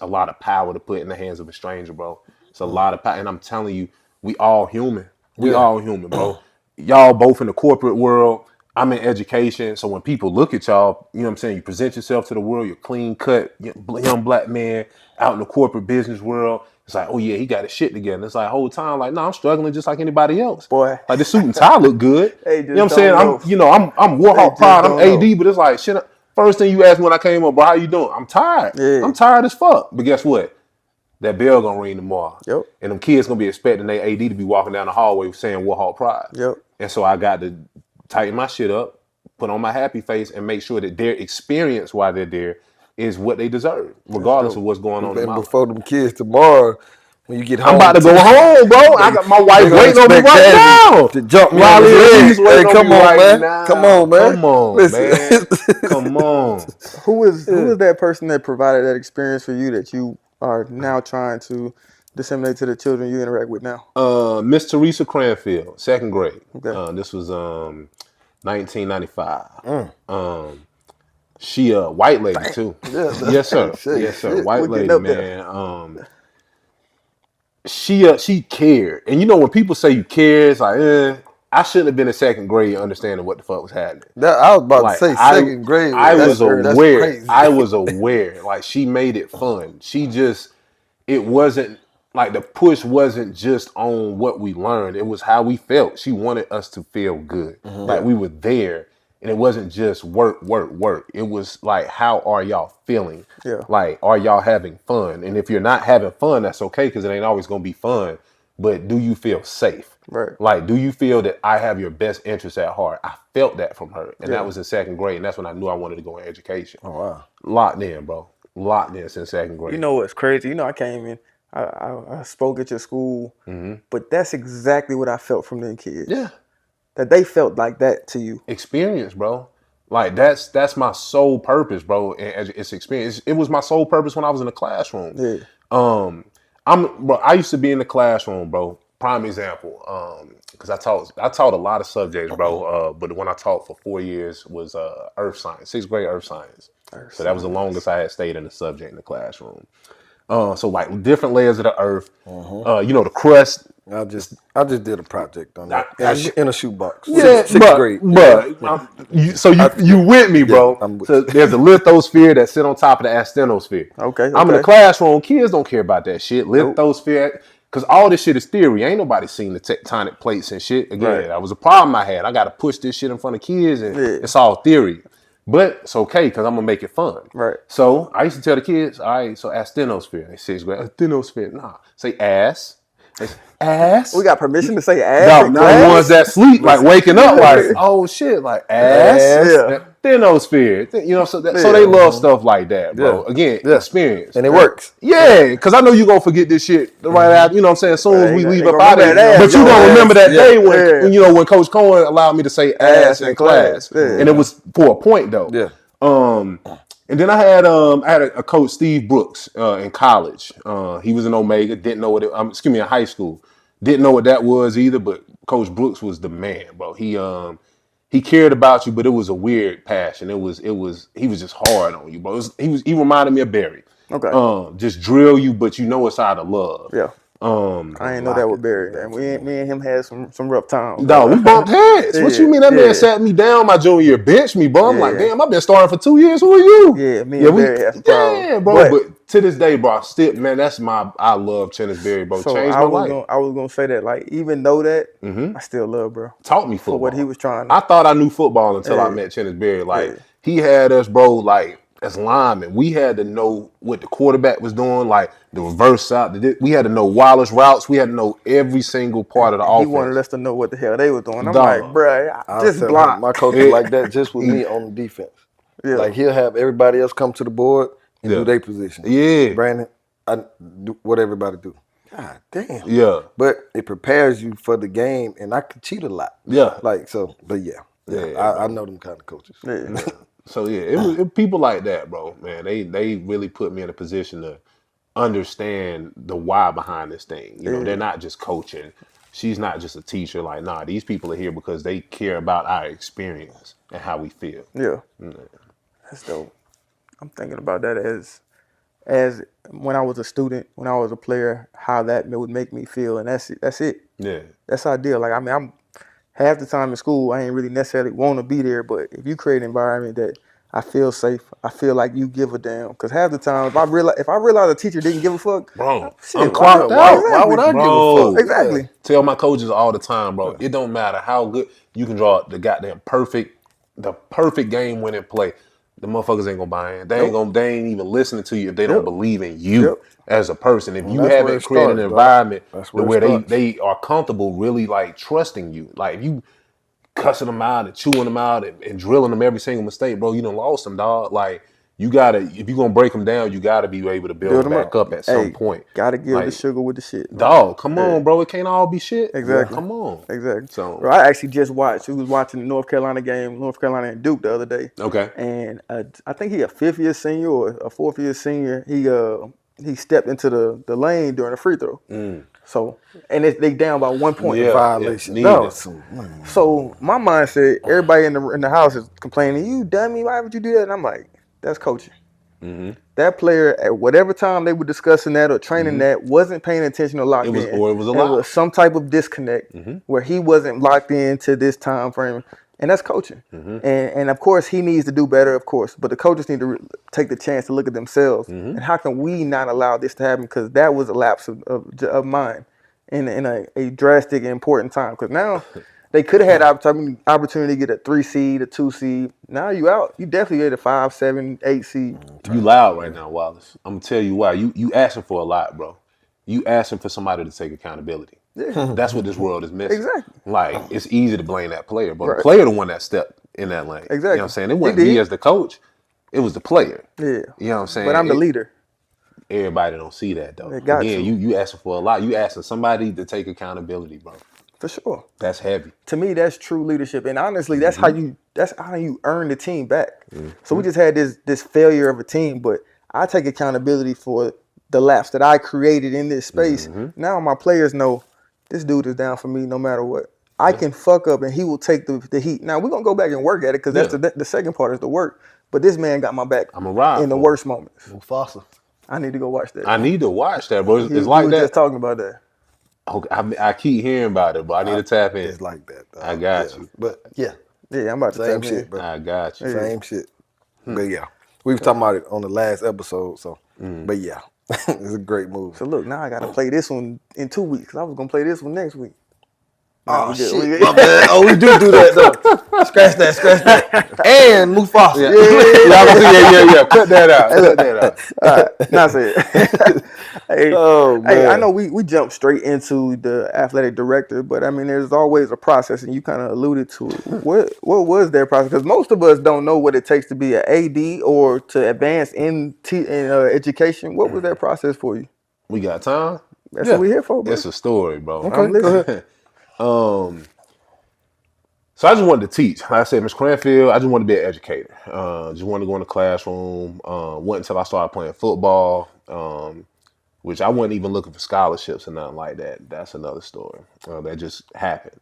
lot of power to put in the hands of a stranger, bro. It's a lot of power, and I'm telling you, we all human. We all human, bro. Y'all both in the corporate world. I'm in education, so when people look at y'all, you know what I'm saying, you present yourself to the world, you're clean cut, young black man out in the corporate business world. It's like, oh yeah, he got his shit together. And it's like, whole time, like, no, I'm struggling just like anybody else. Boy, like, the suit and tie look good. You know what I'm saying? I'm Warhawk proud. I'm AD, but it's like, shit. First thing you asked me when I came up, bro, how you doing? I'm tired. Yeah. I'm tired as fuck. But guess what? That bell gonna ring tomorrow. Yep. And them kids gonna be expecting their AD to be walking down the hallway saying Warhawk pride. Yep. And so I got to tighten my shit up, put on my happy face, and make sure that their experience while they're there is what they deserve, regardless of what's going on in my life. Before them kids tomorrow, when you get home, I'm about to go home, bro. I got my wife waiting on me right now. To jump me on his leg. Hey, come on, man. Come on, man. Come on, man. Come on. Who is that person that provided that experience for you that you are now trying to disseminate to the children you interact with now? Miss Teresa Cranfield, second grade. Okay. This was 1995. She a white lady too. Yes, sir. Yes, sir. White lady, man. She cared, and you know when people say you care, it's like, I shouldn't have been in second grade understanding what the fuck was happening. I was about to say second grade. I was aware. I was aware. Like, she made it fun. It wasn't like the push wasn't just on what we learned. It was how we felt. She wanted us to feel good. Mm-hmm. Like we were there. And it wasn't just work. It was like, how are y'all feeling? Yeah. Like, are y'all having fun? And if you're not having fun, that's okay, because it ain't always going to be fun. but do you feel safe? Right. Like, do you feel that I have your best interest at heart? I felt that from her. And that was in 2nd grade. And that's when I knew I wanted to go in education. Oh, wow. Locked in, bro. Locked in since 2nd grade. You know what's crazy? You know, I came in, I spoke at your school, but that's exactly what I felt from them kids. Yeah. That they felt like that to you. Experience, bro. Like, that's my sole purpose, bro. And it's experience. It was my sole purpose when I was in the classroom. Yeah. I used to be in the classroom, bro. Prime example, because I taught a lot of subjects, bro. But the one I taught for 4 years was earth science, 6th grade earth science. So that was the longest I had stayed in the subject in the classroom. So like different layers of the earth, you know, the crust. I just did a project on that in a shoebox. Yeah, sixth grade. But you with me, bro? Yeah, I'm with so you. there's a lithosphere that sit on top of the asthenosphere. Okay. I'm in the classroom. Kids don't care about that shit. Lithosphere, because all this shit is theory. Ain't nobody seen the tectonic plates and shit. Again, that was a problem I had. I got to push this shit in front of kids, and it's all theory. But it's okay because I'm gonna make it fun. Right. So I used to tell the kids, all right, so asthenosphere. They 6th grade. Asthenosphere. Nah. Say ass. Ass. We got permission to say ass. No, not the ones that sleep, like waking up, like, oh shit, like ass. Asthenosphere. You know, so they love stuff like that, bro. Again, experience. And it works. Yeah, because I know you're gonna forget this shit right after, you know what I'm saying, as soon as we leave up out of here. But you gonna remember that day when you know when Coach Cohen allowed me to say ass in class. And it was for a point though. Yeah. And then I had a coach, Steve Brooks, in college. He was an Omega, didn't know what it, in high school. Didn't know what that was either, but Coach Brooks was the man, bro. He cared about you, but it was a weird passion. He was just hard on you, bro. He reminded me of Barry. Okay. Just drill you, but you know it's out of love. Yeah. I ain't know that with Barry. And me and him had some rough times. No, we bumped heads. What you mean? That man sat me down my junior year, benched me, bro. I'm like, damn, I've been starting for 2 years. Who are you? Yeah, me and Barry had some problems. Yeah, bro. But to this day, bro, I love Tennis Barry, bro. So Changed my life. I was gonna say that, like, even though that, I still love, bro. Taught me football. For what he was trying to. I thought I knew football until I met Tennis Barry. Like, he had us, bro, like, as linemen, we had to know what the quarterback was doing, like the reverse out. We had to know Wallace routes. We had to know every single part of the offense. He wanted us to know what the hell they were doing. I'm like, bro, just block. My coach was like that just with me on the defense. Yeah. Like, he'll have everybody else come to the board and do their position. Yeah. Brandon, I do what everybody do. God damn. Yeah. But it prepares you for the game, and I could cheat a lot. Yeah. Like, so, but I know them kind of coaches. Yeah. So yeah, it was people like that, bro. Man, they really put me in a position to understand the why behind this thing. You know, they're not just coaching. She's not just a teacher. Like, nah, these people are here because they care about our experience and how we feel. Yeah, that's dope. I'm thinking about that as when I was a student, when I was a player, how that would make me feel, and that's it. Yeah, that's ideal. Like, I mean, I'm half the time in school, I ain't really necessarily want to be there, but if you create an environment that I feel safe, I feel like you give a damn. Because half the time, if I realize a teacher didn't give a fuck, bro, shit, I'm clocked out. Why would I give a fuck? Exactly. Yeah. Tell my coaches all the time, bro. It don't matter how good you can draw the goddamn perfect game-winning play. The motherfuckers ain't gonna buy in. They ain't even listening to you if they don't believe in you as a person. If you haven't created an environment where they are comfortable really like trusting you. Like, if you cussing them out and chewing them out and drilling them every single mistake, bro, you done lost them, dog. Like, you gotta, if you're gonna break them down, you gotta be able to build them back up at some point. Gotta give the sugar with the shit, man. Dog, come on, bro. It can't all be shit. Exactly. Come on. Exactly. So, bro, I actually just watched. We was watching the North Carolina game, North Carolina and Duke the other day. Okay. And I think he a 5th year senior or a 4th year senior. He stepped into the lane during a free throw. So, and they down by 1 point. Violation. So my mindset, everybody in the house is complaining, you dummy, why would you do that? And I'm like, that's coaching. That player, at whatever time they were discussing that or training that, wasn't paying attention or locked in. Or it was a lie. There was some type of disconnect where he wasn't locked into this time frame. And that's coaching. And of course, he needs to do better, of course. But the coaches need to take the chance to look at themselves. And how can we not allow this to happen? Because that was a lapse of mine in a drastic and important time. Because now they could have had opportunity to get a 3 seed, a 2 seed. Now you out. You definitely get a 5, 7, 8 seed. You loud right now, Wallace. I'm going to tell you why. You asking for a lot, bro. You asking for somebody to take accountability. Yeah. That's what this world is missing. Exactly. Like, it's easy to blame that player, but Right. the player the one that stepped in that lane. Exactly. You know what I'm saying? It He wasn't me did. as the coach. It was the player. Yeah. You know what I'm saying? But I'm the leader. Everybody don't see that, though. They got Again, to. you asking for a lot. You asking somebody to take accountability, bro. For sure. That's heavy. To me, that's true leadership, and honestly, that's how you earn the team back. So we just had this failure of a team, but I take accountability for the laps that I created in this space. Now my players know this dude is down for me no matter what. I can fuck up, and he will take the heat. Now we're gonna go back and work at it because that's the second part is the work. But this man got my back. I'm a ride in the for worst moments. Mufasa. I need to go watch that. I need to watch that, bro. It's He like was that. just talking about that. Okay, I keep hearing about it, but I need to tap in. It's like that. I got you. But yeah, Yeah, I'm about to same tap shit, in. bro. I got you. Same shit. But yeah, we were talking about it on the last episode. So, but yeah, it's a great move. So look, now I gotta play this one in 2 weeks. I was gonna play this one next week. Oh we good. shit! We good. My bad. Oh, we do that though. Scratch that. And Mufasa. Yeah. Cut that out. Cut that out. All right, that's it. Hey, Oh, hey, I man. know we jumped straight into the athletic director, but I mean, there's always a process, and you kind of alluded to it. What was their process? Because most of us don't know what it takes to be an AD or to advance in education. What was that process for you? We got time? That's what we're here for, bro. It's a story, bro. I'm listening. So I just wanted to teach. Like I said, Ms. Cranfield, I just wanted to be an educator. Just wanted to go in the classroom. Wasn't until I started playing football, which I wasn't even looking for scholarships or nothing like that. That's another story. That just happened.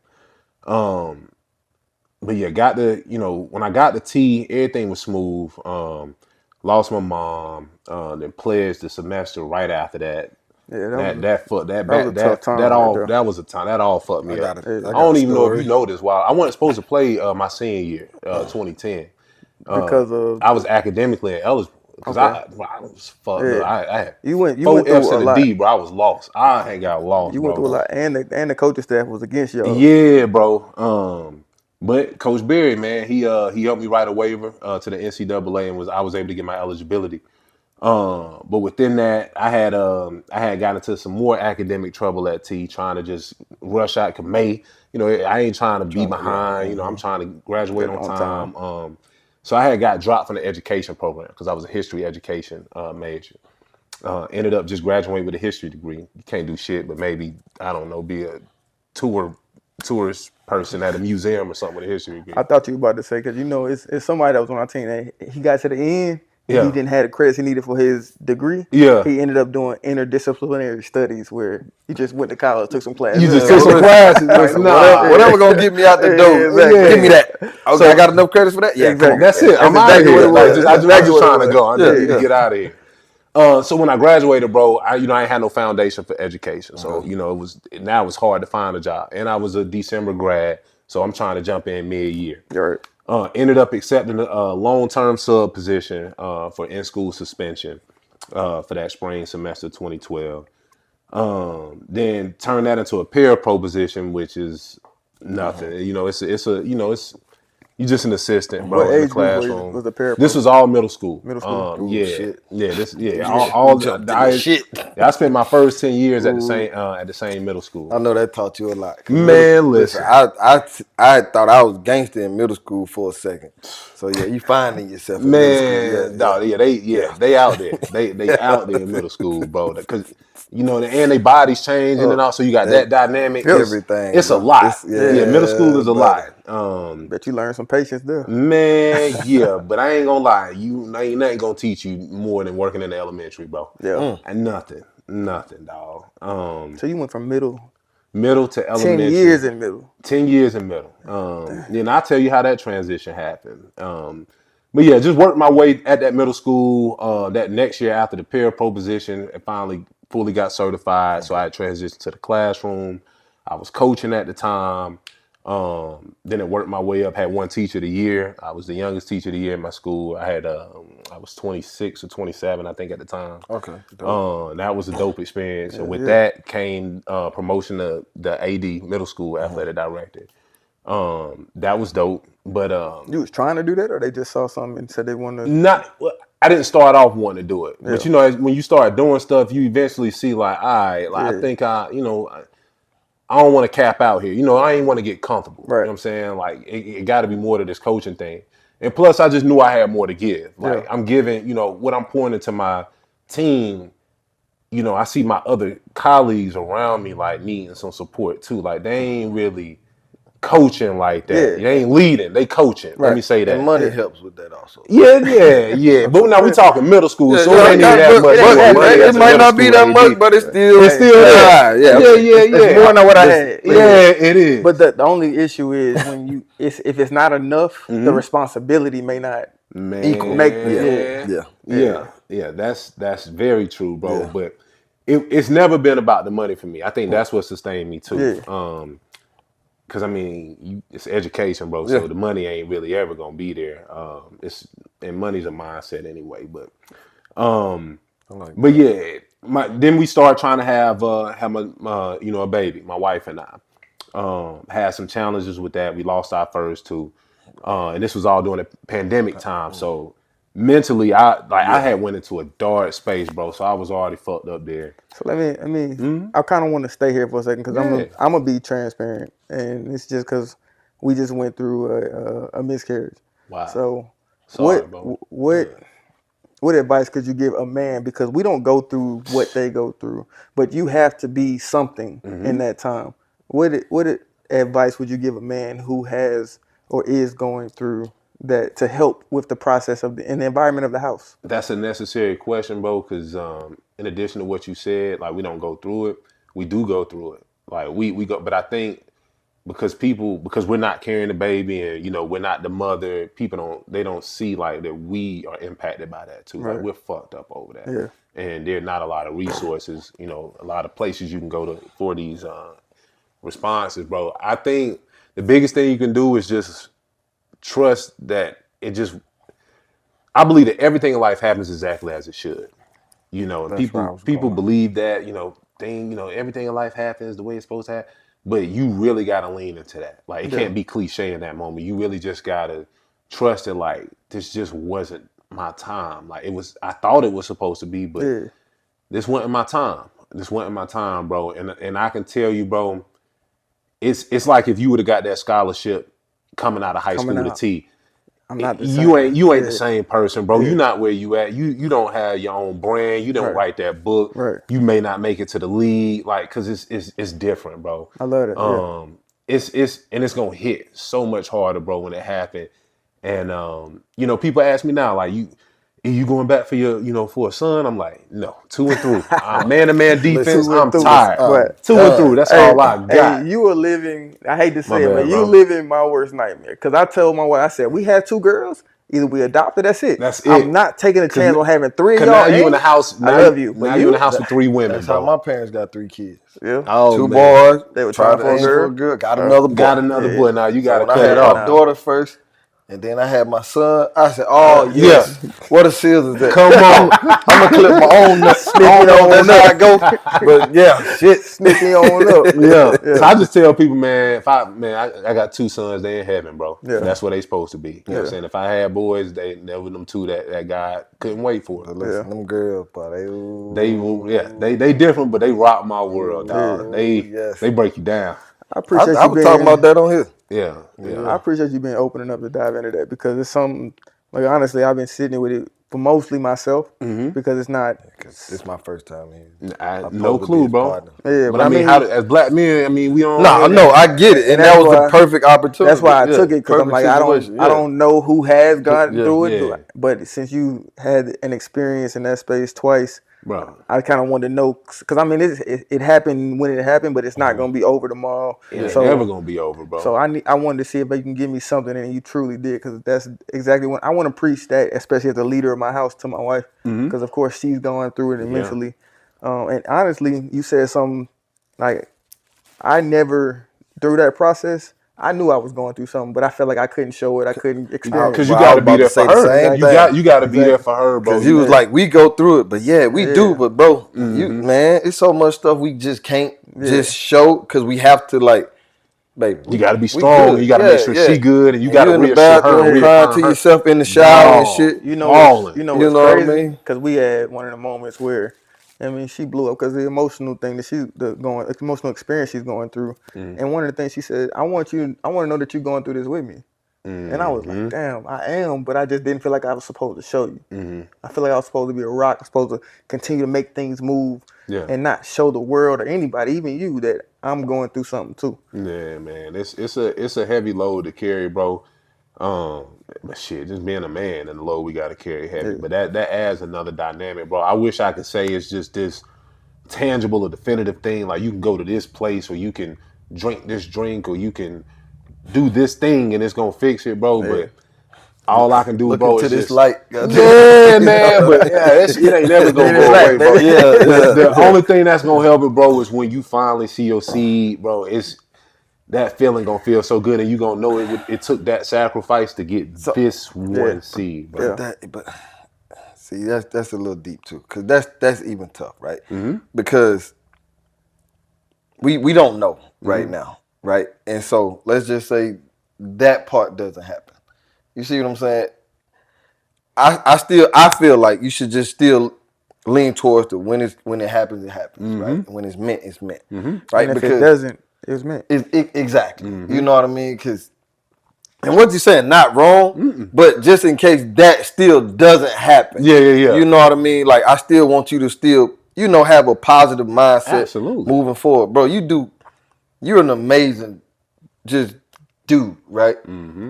But yeah, when I got the T, everything was smooth. Lost my mom, then pledged the semester right after that. Yeah, That was a tough time right there. that was a time that all fucked me I up. got it. I don't even know if you know this. Wow, I wasn't supposed to play my senior year, 2010, because of I was academically ineligible because I was fucked Yeah. up. I had you went 4 through F's a and lot. a D, bro. I was lost. I ain't got lost. You went bro. through a lot, and the coaching staff was against you. Yeah, bro. But Coach Berry, man, he helped me write a waiver to the NCAA, and I was able to get my eligibility. But within that, I had gotten into some more academic trouble at T, trying to just rush out May. You know, I ain't trying to be behind. You know, I'm trying to graduate on time. So I had got dropped from the education program because I was a history education major. Ended up just graduating with a history degree. You can't do shit, but maybe, I don't know, be a tourist person at a museum or something with a history degree. I thought you were about to say because it's somebody that was on our team that he got to the end. Yeah. He didn't have the credits he needed for his degree. Yeah. He ended up doing interdisciplinary studies where he just went to college, took some classes. You just took some classes. Whatever gonna get me out the door. exactly. Give me that. Okay, I got enough credits for that. Yeah, Exactly. That's it. I'm out exactly of here. what it was. I just Exactly what trying it to go. I just need Yeah. to get out of here. So when I graduated, bro, I ain't had no foundation for education. So, now it was hard to find a job. And I was a December grad, so I'm trying to jump in mid-year. Right. Ended up accepting a long-term sub position for in-school suspension for that spring semester 2012. Then turned that into a parapro position, which is nothing. You're just an assistant, bro, What in the age group classroom. was the parapro? This was all middle school. Middle school? Shit. I spent my first 10 years at the same middle school. I know that taught you a lot. Man, listen. I thought I was gangster in middle school for a second. So yeah, you finding yourself in middle school. They out there. They out there in middle school, bro. Because and their bodies changing and also you got that dynamic. Everything. It's a lot. Yeah, Middle school is a buddy. lot. Bet you learned some patience there. Man, yeah, but I ain't gonna lie. Ain't nothing gonna teach you more than working in the elementary, bro. Yeah. And nothing, dog. So you went from middle to elementary. 10 years in middle. 10 years in middle. Then I'll tell you how that transition happened. But yeah, just worked my way at that middle school. That next year after the parapro position, and finally fully got certified. So I had transitioned to the classroom. I was coaching at the time. Then it worked my way up. Had one teacher of the year. I was the youngest teacher of the year in my school. I was 26 or 27, I think, at the time. Okay. That was a dope experience. And with that came promotion to the AD, middle school athletic director. That was dope. But You was trying to do that, or they just saw something and said they wanted to? I didn't start off wanting to do it. But when you start doing stuff, you eventually see like, all right, I think I don't want to cap out here. You know, I ain't want to get comfortable. Right. You know what I'm saying? Like, it got to be more to this coaching thing. And plus, I just knew I had more to give. Like, I'm giving, you know, what I'm pouring into my team. You know, I see my other colleagues around me, like, needing some support, too. Like, they ain't really coaching like that. They ain't leading. They coaching. Let me say that. And money helps with that also. Yeah. But now we talking middle school, so it ain't even that much. It might not be that much, but it's still there. Yeah. It's more than what I had. Yeah, it is. But the only issue is when if it's not enough, the responsibility may not equal. Yeah. That's very true, bro. Yeah. But it's never been about the money for me. I think that's what sustained me too. Because I mean, it's education, bro. So the money ain't really ever gonna be there. And money's a mindset anyway. But then we started trying to have my a baby. My wife and I had some challenges with that. We lost our first two, and this was all during the pandemic time. So mentally, I had went into a dark space, bro. So I was already fucked up there. So I kind of want to stay here for a second because I'm gonna be transparent, and it's just because we just went through a miscarriage. Wow. So sorry, bro. What advice could you give a man? Because we don't go through what they go through, but you have to be something in that time. What advice would you give a man who has or is going through that to help with the process of in the environment of the house? That's a necessary question, bro, because in addition to what you said, like, we don't go through it, we do go through it. Like, we go, but I think because we're not carrying the baby and, you know, we're not the mother, they don't see like that we are impacted by that too. Right. Like, we're fucked up over that. Yeah. And there are not a lot of resources, you know, a lot of places you can go to for these responses, bro. I think the biggest thing you can do is just trust that I believe that everything in life happens exactly as it should. You know, people believe that, you know, everything in life happens the way it's supposed to happen. But you really gotta lean into that. Like, it can't be cliche in that moment. You really just gotta trust it. Like, this just wasn't my time. Like, I thought it was supposed to be, but this wasn't my time. This wasn't my time, bro. And I can tell you, bro, it's like if you would have got that scholarship coming out of high school to T. I'm not the same. You ain't the same person, bro. You're not where you at. You don't have your own brand. You don't write that book. Right. You may not make it to the league, like, cause it's different, bro. I love it. It's gonna hit so much harder, bro, when it happened. And you know, people ask me now, like, are you going back for for a son? I'm like, no, 2 and through. Man-to-man defense. I'm tired. 2 and through. That's all I got. Hey, you are living. I hate to say it, but you living my worst nightmare. Because I told my wife, I said, we had 2 girls. Either we adopt or that's it. I'm not taking a chance on having 3 of y'all. Now you in the house. I love you. Now you in the house with 3 women. That's bro. how my parents got 3 kids. Yeah. 2 boys. They were trying for a girl. Got another boy. Got another boy. Now you got to cut it off. off. My daughter first. And then I had my son. I said, "Oh yes, what a scissors that! Come on, I'm gonna clip my own. That's how I go. But yeah, shit, snippy on up. Yeah. So I just tell people, man, I got 2 sons. They in heaven, bro. Yeah. That's where they supposed to be. You know what I'm saying? If I had boys, they were them 2 that God couldn't wait for. Listen, them girls, but they different, but they rock my world, dog. They break you down. I appreciate I was talking about that on here. Yeah. I appreciate you being opening up to dive into that because it's something, like, honestly, I've been sitting with it for mostly myself because it's not. It's my first time here. No clue, bro. Yeah, but I mean, as black men, we don't. No, I get it, and that was the perfect opportunity. That's why I took it because I'm like, I don't know who has gone through it, but since you had an experience in that space twice. Bro, I kind of wanted to know because I mean it happened when it happened, but it's not gonna be over tomorrow. It's never gonna be over, bro. So I wanted to see if you can give me something, and you truly did, because that's exactly what I want to preach that, especially as the leader of my house, to my wife, because of course she's going through it mentally. And honestly, you said something like I never through that process. I knew I was going through something, but I felt like I couldn't show it. I couldn't experience it. Because you got to be there for her. You got to be there for her, bro. Because you was like, we go through it, but we do. But bro, man, it's so much stuff we just can't just show because we have to, like, baby. You got to be strong. You got to make sure she good, and you got to reassure her. Crying to yourself in the shower and shit. You know what's what I mean? Because we had one of the moments where I mean, she blew up because the emotional thing that emotional experience she's going through. And one of the things she said, I want to know that you're going through this with me. And I was like, damn, I am, but I just didn't feel like I was supposed to show you. I feel like I was supposed to be a rock, supposed to continue to make things move and not show the world or anybody, even you, that I'm going through something too. Yeah, man, it's a heavy load to carry, bro. But shit, just being a man and the load we got to carry heavy. Yeah. But that adds another dynamic, bro. I wish I could say it's just this tangible or definitive thing. Like you can go to this place, or you can drink this drink, or you can do this thing, and it's gonna fix it, bro. But all I can do, Look bro, into is this just light. yeah, man. But yeah, that shit ain't never gonna go away, bro. The only thing that's gonna help it, bro, is when you finally see your seed, bro. It's that feeling gonna feel so good, and you gonna know it took that sacrifice to get this one seed, bro. But see, that's a little deep too, because that's even tough, right? Because we don't know right now, right? And so let's just say that part doesn't happen. You see what I'm saying? I feel like you should just still lean towards the when it happens, it happens, right? When it's meant, it's meant, right? And if it doesn't, it's meant. Exactly. You know what I mean? And what you're saying, not wrong, but just in case that still doesn't happen. Yeah. You know what I mean? Like, I still want you to still, have a positive mindset moving forward. Bro, you're an amazing just dude, right?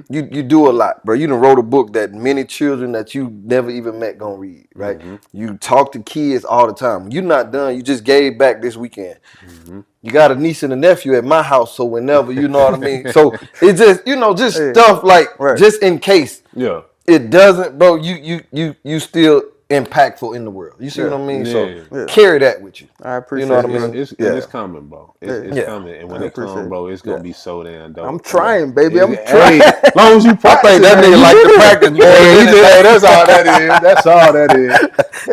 You do a lot, bro. You done wrote a book that many children that you never even met gonna read, right? You talk to kids all the time. You're not done. You just gave back this weekend. You got a niece and a nephew at my house, so whenever, you know what I mean? So it's just, stuff like, just in case it doesn't, bro, you still impactful in the world. You see what I mean? So carry that with you. I appreciate you know what it. I mean? It's coming, bro. It's coming. And when it comes, bro, it's going to be so damn dope. I'm trying, baby. I'm trying. As long as you practice. I think that nigga like to practice more than Hey, that's all that is. That's all that is.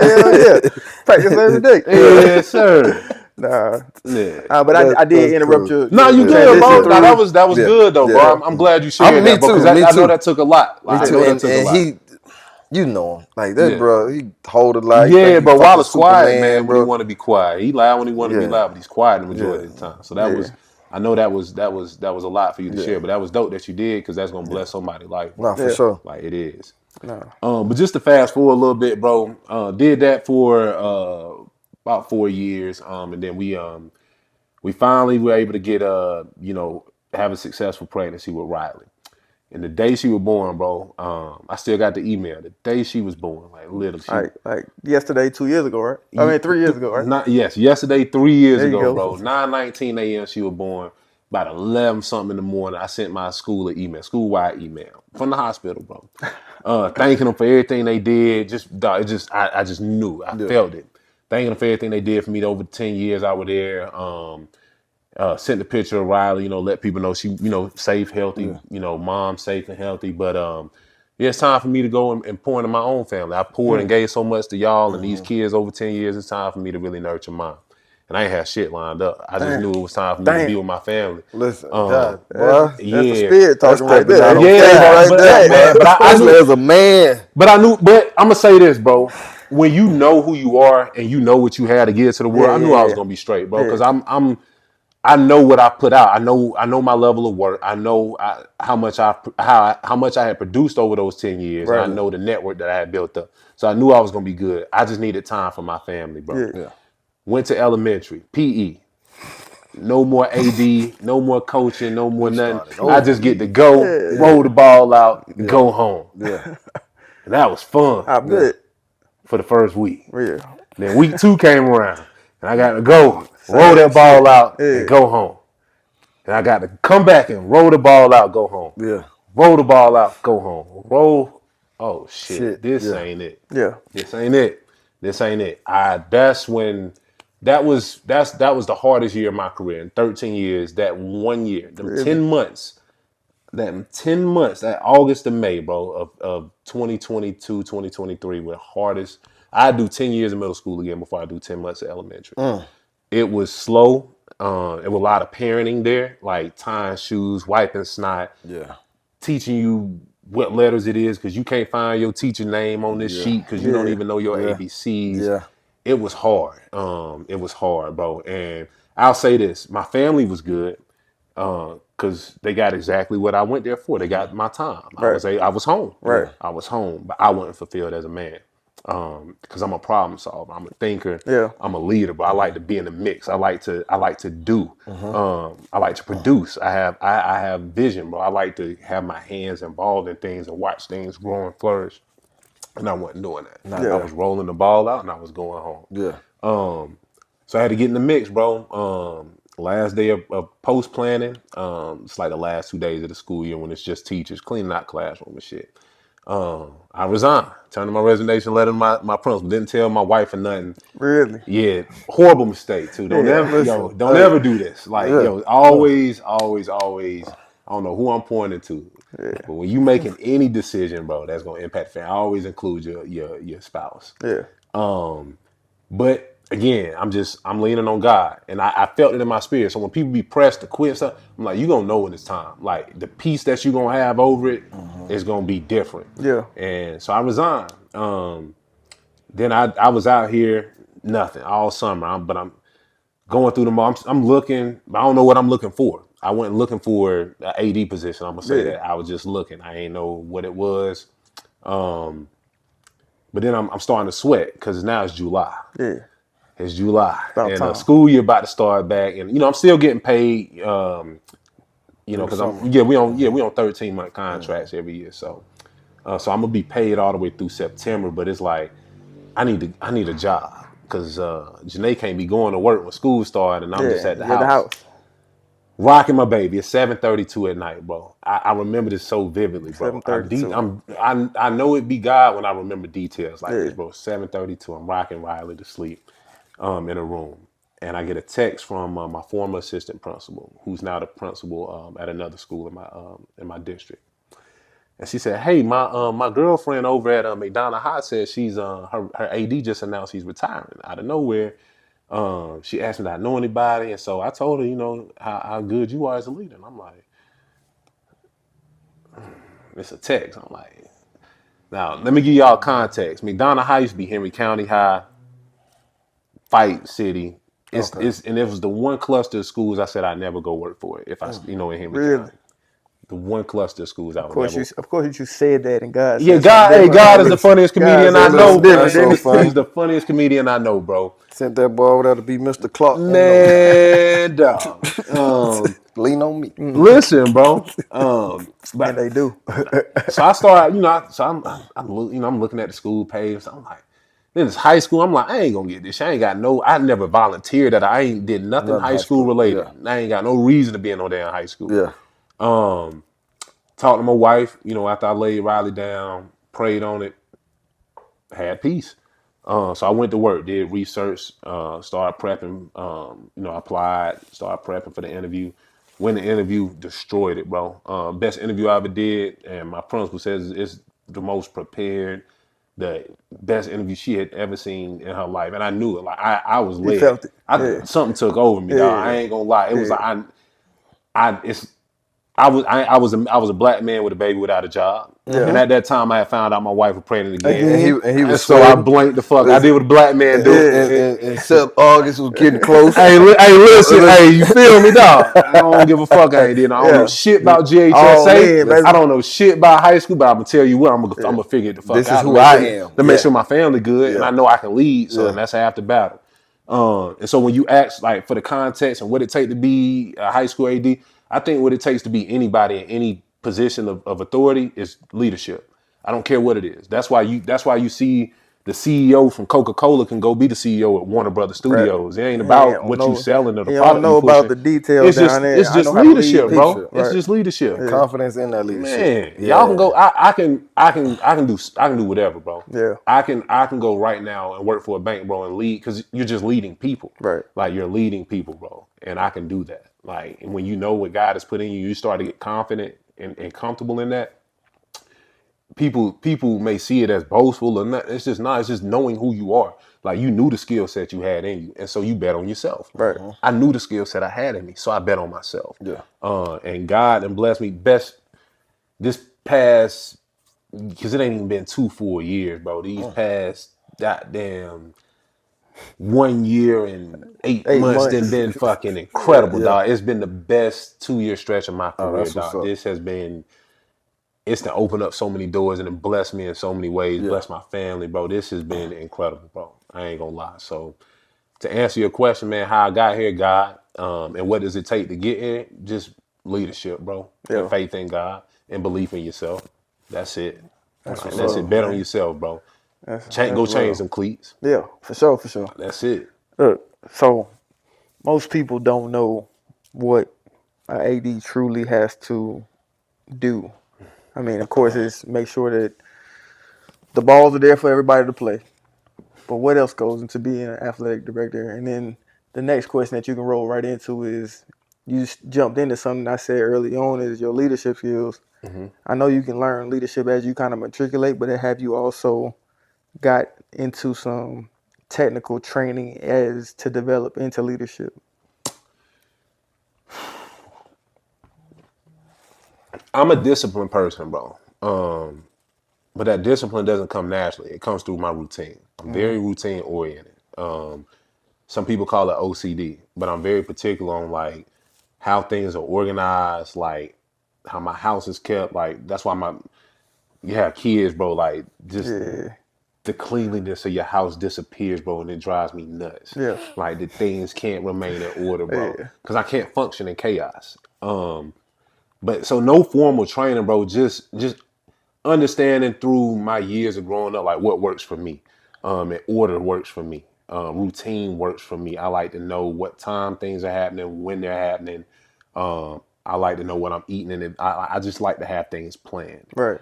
Hell yeah. Practice every day. Yes, sir. Nah. Yeah. But I did interrupt you. No, you good, bro. No, that was good though, bro. I'm glad you shared that, too. because I know that took a lot. Me too. And you know him. Like that, bro. He hold it like bro. Wallace quiet, man, bro. when he want to be quiet. He loud when he want to be loud, but he's quiet the majority of the time. So that was, I know that was a lot for you to share, but that was dope that you did, because that's gonna bless somebody's life. No, for sure. Like it is. No. But just to fast forward a little bit, bro. Did that for about 4 years, and then we finally were able to get have a successful pregnancy with Riley. And the day she was born, bro, I still got the email. The day she was born, like literally. Like yesterday, 2 years ago, right? I mean, 3 years ago, right? Yesterday, 3 years ago, go. bro. 9:19 a.m. she was born. About 11 something in the morning, I sent my school an email, school-wide email from the hospital, bro. Thanking them for everything they did. I just knew. I felt it. Thanking them for everything they did for me over 10 years I was there. Sent the picture of Riley, let people know she, safe, healthy, mom safe and healthy. But it's time for me to go and pour into my own family. I poured and gave so much to y'all and these kids over 10 years. It's time for me to really nurture mine. And I ain't had shit lined up. I just knew it was time for me to be with my family. Listen, That's the spirit talking right there. Especially as a man. But I'm gonna say this, bro. When you know who you are and you know what you had to give to the world, I knew I was gonna be straight, bro. Because I know what I put out. I know my level of work. I know how much I had produced over those 10 years. Right. And I know the network that I had built up. So I knew I was gonna be good. I just needed time for my family, bro. Yeah. Went to elementary, PE. No more AD, no more coaching, no more nothing. I just get to go, roll the ball out, go home. Yeah. And that was fun. I bet. For the first week. Yeah. Then week 2 came around, and I got to go, roll that ball out, and go home. And I got to come back and roll the ball out, go home. Yeah. Roll the ball out, go home. Roll. Oh, shit. This ain't it. Yeah. This ain't it. That was the hardest year of my career. In 13 years, that 1 year, them 10 months, that August to May, bro, of 2022, 2023 were the hardest. I do 10 years of middle school again before I do 10 months of elementary. It was slow. There was a lot of parenting there, like tying shoes, wiping snot, teaching you what letters it is, because you can't find your teacher name on this sheet because you don't even know your ABCs. Yeah. it was hard. It was hard, bro. And I'll say this: my family was good, because they got exactly what I went there for. They got my time. Right. I was home. Right. I was home, but I wasn't fulfilled as a man. Because I'm a problem solver. I'm a thinker. Yeah. I'm a leader, but I like to be in the mix. I like to do. I like to produce. I have vision, bro. I like to have my hands involved in things and watch things grow and flourish. And I wasn't doing that. I was rolling the ball out and I was going home. Yeah. So I had to get in the mix, bro. Last day of post planning. It's like the last 2 days of the school year when it's just teachers cleaning out classroom and shit. I resigned, turned in my resignation letter to my principal. Didn't tell my wife or nothing. Really? Yeah, horrible mistake too. Don't ever do this. Like always. I don't know who I'm pointing to, but when you making any decision, bro, that's gonna impact the family, always include your spouse. Yeah. But again, I'm leaning on God, and I felt it in my spirit. So when people be pressed to quit stuff, I'm like, you gonna know when it's time. Like the peace that you gonna have over it is gonna be different. Yeah. And so I resigned. Then I was out here nothing all summer, but I'm going through the mall. I'm looking. I don't know what I'm looking for. I wasn't looking for an AD position. I'm gonna say that. I was just looking. I ain't know what it was. But then I'm starting to sweat because now it's July. Yeah. It's July, About and time. school year about to start back, and I'm still getting paid. Because we on 13-month contracts every year, so I'm gonna be paid all the way through September. But it's like I need a job because Janae can't be going to work when school started, and I'm just at the house. Rocking my baby. It's 7:32 at night, bro. I remember this so vividly, bro. 7:32. I know it be God when I remember details like this, bro. 7:32. I'm rocking Riley to sleep in a room. And I get a text from my former assistant principal, who's now the principal at another school in my district. And she said, "Hey, my girlfriend over at McDonough High said she's her AD just announced he's retiring out of nowhere. She asked me if I know anybody, and so I told her, how good you are as a leader." And I'm like, it's a text. I'm like, now let me give y'all context. McDonough High used to be Henry County High, fight city. And it was the one cluster of schools I said I'd never go work for it if I in Henry County. The one cluster of schools I would never. Of course, you said that, and God. Yeah, God is the funniest comedian I know. He's the funniest comedian I know, bro. Sent that boy over there to be Mr. Clark. Man, dog. Lean on me. Listen, bro. And they do. So I started, I'm looking at the school page. So I'm like, then it's high school. I'm like, I ain't gonna get this. I never volunteered that. I ain't did nothing high school related. Yeah. I ain't got no reason to be in no damn high school. Yeah. Talked to my wife, after I laid Riley down, prayed on it, had peace. So I went to work, did research, started prepping, applied, started prepping for the interview. When the interview, destroyed it, bro. Best interview I ever did, and my principal says it's the most prepared, the best interview she had ever seen in her life. And I knew it. Like I was led. Felt it. Something took over me, dog. I ain't gonna lie. It was like I was a black man with a baby without a job. Yeah. And at that time, I had found out my wife was pregnant again. And he was so I blanked the fuck. I did what a black man do. And August was getting close. Hey, listen, you feel me, dog? I don't give a fuck. I don't know shit about GHSA. I don't know shit about high school, but I'm gonna tell you what, I'm gonna figure it the fuck out. This is who I am. To make sure my family good, and I know I can lead. So that's half the battle. And so when you ask like for the context and what it take to be a high school AD, I think what it takes to be anybody in any position of authority is leadership. I don't care what it is. That's why you see the CEO from Coca-Cola can go be the CEO at Warner Brothers Studios. Right. It ain't about what you selling or the product. You don't know about the details down there. It's just leadership, bro. It's just leadership. Yeah. Confidence in that leadership. Man, y'all can go. I can do whatever, bro. Yeah. I can go right now and work for a bank, bro, and lead because you're just leading people. Right. Like you're leading people, bro, and I can do that. Like when you know what God has put in you, you start to get confident and comfortable in that. People may see it as boastful or not. It's just not. It's just knowing who you are. Like you knew the skill set you had in you, and so you bet on yourself. Right. I knew the skill set I had in me, so I bet on myself. Yeah. And God and blessed me best this past, because it ain't even been 2 full years, bro. These past goddamn 1 year and 8 8 months months. then been fucking incredible, Yeah. dog. It's been the best 2-year stretch of my career, that's what's dog. up. This has been, it's to open up so many doors and it blessed me in so many ways, Yeah. bless my family, bro. This has been incredible, bro. I ain't gonna lie. So to answer your question, man, how I got here, God, and what does it take to get here? Just leadership, bro, and Yeah. faith in God and belief in yourself. That's it. That's And what's that's up, it. Bet on man. yourself, bro. That's Go change real. some cleats. Yeah, for sure, for sure. That's it. Look, so most people don't know what an AD truly has to do. I mean, of course, it's make sure that the balls are there for everybody to play. But what else goes into being an athletic director? And then the next question that you can roll right into is you jumped into something I said early on is your leadership skills. I know you can learn leadership as you kind of matriculate, but have you also got into some technical training as to develop into leadership? I'm a disciplined person, bro. But that discipline doesn't come naturally. It comes through my routine. I'm very routine oriented. Some people call it OCD, but I'm very particular on like how things are organized, like how my house is kept. Like that's why you have kids, bro. Like just Yeah. the cleanliness of your house disappears, bro, and it drives me nuts. Yeah. Like the things can't remain in order, bro, Yeah. because I can't function in chaos. But so no formal training, bro. Just understanding through my years of growing up, like what works for me, and order works for me. Routine works for me. I like to know what time things are happening, when they're happening. I like to know what I'm eating, and I just like to have things planned. Right.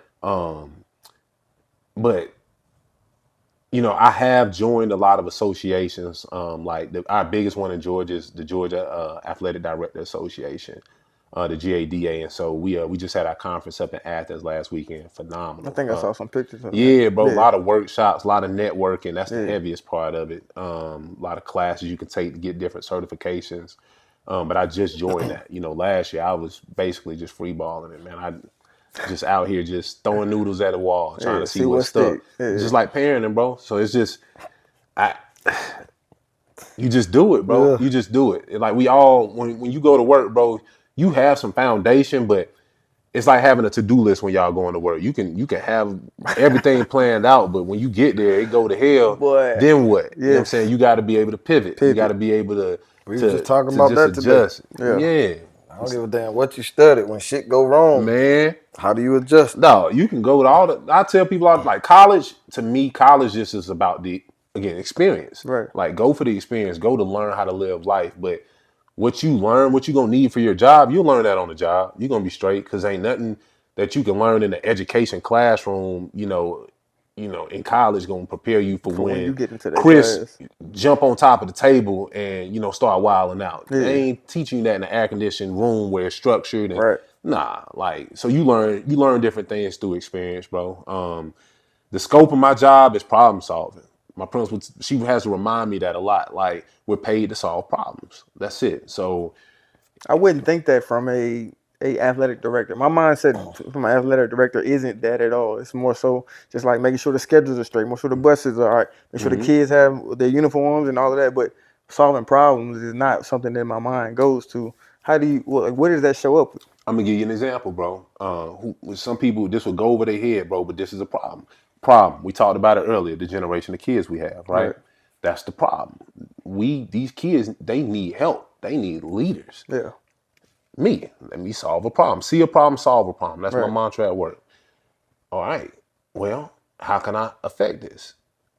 But you know, I have joined a lot of associations. Like our biggest one in Georgia is the Georgia Athletic Director Association, the GADA, and so we just had our conference up in Athens last weekend. Phenomenal. I think I saw some pictures of Yeah, that. bro. A lot of workshops, a lot of networking. That's the Yeah. heaviest part of it. A lot of classes you can take to get different certifications. But I just joined that. You know, last year I was basically just free balling it, man. I just out here just throwing noodles at the wall, trying to see what stuck. stick. Yeah. Just like parenting, bro. So it's just you just do it, bro. Yeah. You just do it. Like we all when you go to work, bro, you have some foundation, but it's like having a to-do list when y'all going to work. You can have everything planned out, but when you get there, it go to hell. Boy. Then what? You know what I'm Yes. saying? You got to be able to pivot. You got to be able to We were just talking about just that today. adjust. Yeah. Yeah. I don't give a damn what you studied. When shit go wrong, Man. how do you adjust? No, you can go to all the. I tell people like college. To me, college just is about the experience. Right. Like go for the experience. Go to learn how to live life. But what you learn, what you gonna need for your job, you'll learn that on the job. You're gonna be straight because ain't nothing that you can learn in the education classroom. In college gonna prepare you for when you get into that Chris class. jump on top of the table and start wilding out. Yeah. They ain't teaching you that in an air conditioned room where it's structured. And, Right. Nah, like so you learn different things through experience, bro. The scope of my job is problem solving. My principal, she has to remind me that a lot. Like we're paid to solve problems. That's it. So I wouldn't think that from a athletic director. My mindset from an athletic director isn't that at all. It's more so just like making sure the schedules are straight, make sure the buses are all right, make sure the kids have their uniforms and all of that. But solving problems is not something that my mind goes to. How do you? Where does that show up? I'm gonna give you an example, bro. Some people this will go over their head, bro, but this is a problem. Problem. We talked about it earlier. The generation of kids we have, right? Right. That's the problem. These kids, they need help. They need leaders. Yeah. Let me solve a problem. See a problem, solve a problem. That's my Right. mantra at work. All right. Well, how can I affect this?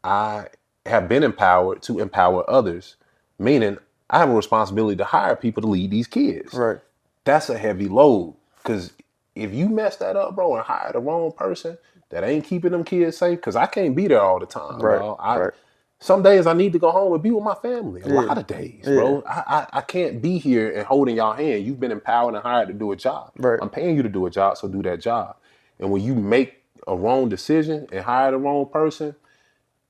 I have been empowered to empower others, meaning I have a responsibility to hire people to lead these kids. Right. That's a heavy load because if you mess that up, bro, and hire the wrong person that ain't keeping them kids safe, because I can't be there all the time, Right. bro. Right. Some days I need to go home and be with my family. A Yeah. lot of days, Yeah. bro. I can't be here and holding y'all hand. You've been empowered and hired to do a job. Right. I'm paying you to do a job, so do that job. And when you make a wrong decision and hire the wrong person,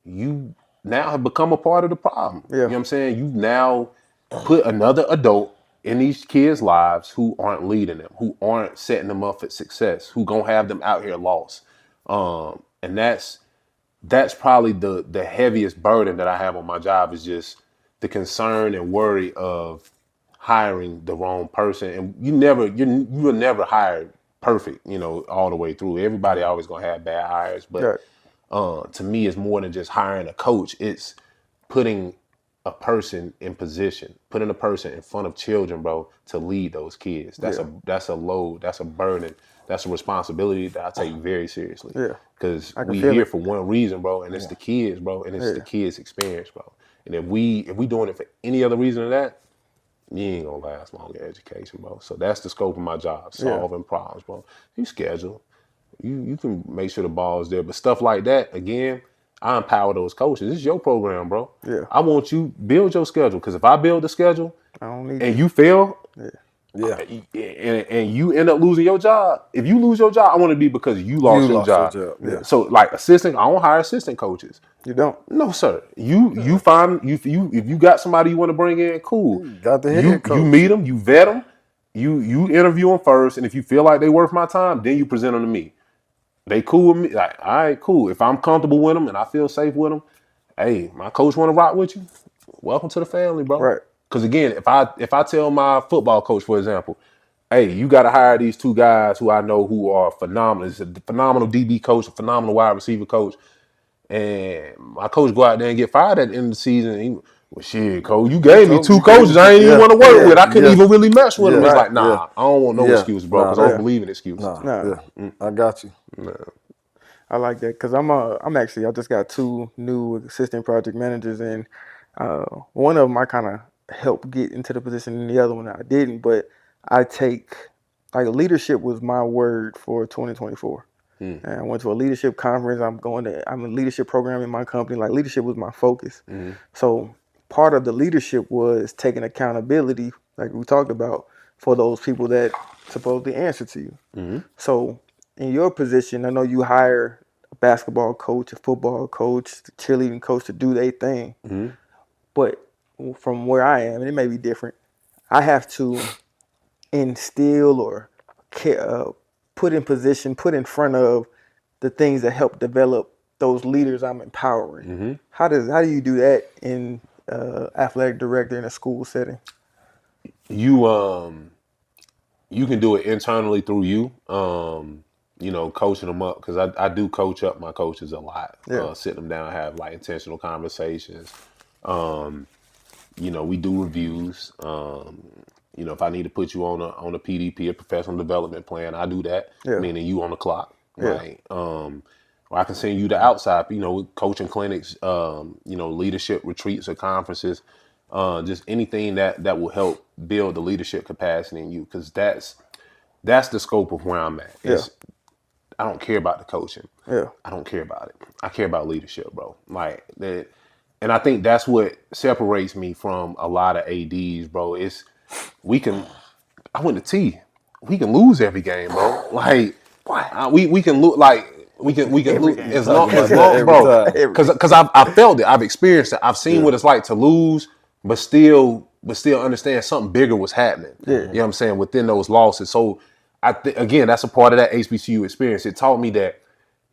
you now have become a part of the problem. Yeah. You know what I'm saying? You now put another adult in these kids' lives who aren't leading them, who aren't setting them up for success, who gonna have them out here lost. And that's that's probably the heaviest burden that I have on my job is just the concern and worry of hiring the wrong person. And you will never hire perfect, all the way through. Everybody always gonna have bad hires, but to me, it's more than just hiring a coach. It's putting a person in position, putting a person in front of children, bro, to lead those kids. That's a load, that's a burden, that's a responsibility that I take very seriously. Yeah. Because we here for one reason, bro, and it's the kids, bro, and it's the kids' experience, bro. And if we doing it for any other reason than that, you ain't gonna last long in education, bro. So that's the scope of my job, solving problems, bro. You schedule, you can make sure the ball is there, but stuff like that, again, I empower those coaches. This is your program, bro. Yeah. I want you build your schedule, because if I build the schedule I don't need and you fail, and you end up losing your job. If you lose your job, I want to be because you lost your job. Yeah. So like assistant, I don't hire assistant coaches. You don't. No, sir. You find if you got somebody you want to bring in, cool. Got the head coach. You meet them, you vet them, you interview them first, and if you feel like they worth my time, then you present them to me. They cool with me, like, all right, cool. If I'm comfortable with them and I feel safe with them, hey, my coach want to rock with you. Welcome to the family, bro. Right. Because again, if I tell my football coach, for example, hey, you got to hire these two guys who I know who are phenomenal. It's a phenomenal DB coach, a phenomenal wide receiver coach. And my coach go out there and get fired at the end of the season. And well, shit, coach, you gave me two coaches I ain't even want to work with. I couldn't even really mess with them. It's like, nah, I don't want no excuse, bro, because I don't believe in excuses. I got you. I like that because I just got 2 new assistant project managers, and one of them I kind of helped get into the position, and the other one I didn't. But I take leadership was my word for 2024. And I went to a leadership conference. I'm a leadership program in my company. Like, leadership was my focus. So part of the leadership was taking accountability, like we talked about, for those people that supposedly answer to you. So in your position, I know you hire a basketball coach, a football coach, a cheerleading coach to do their thing. But from where I am, and it may be different, I have to instill or put in position, put in front of the things that help develop those leaders I'm empowering. How do you do that in athletic director in a school setting? You can do it internally through you. Coaching them up, because I do coach up my coaches a lot. Sit them down, have like intentional conversations. We do reviews. If I need to put you on a PDP, a professional development plan, I do that. Meaning you on the clock, right? Or I can send you to outside, coaching clinics, leadership retreats or conferences, just anything that will help build the leadership capacity in you, because that's the scope of where I'm at. I don't care about the coaching. I don't care about it. I care about leadership, bro. Like that, and I think that's what separates me from a lot of ADs, bro. I went to T. We can lose every game, bro. Like we can lose. Like we can lose as long, bro. Because I've felt it. I've experienced it. I've seen what it's like to lose, but still understand something bigger was happening. You know what I'm saying, within those losses. So again, that's a part of that HBCU experience. It taught me that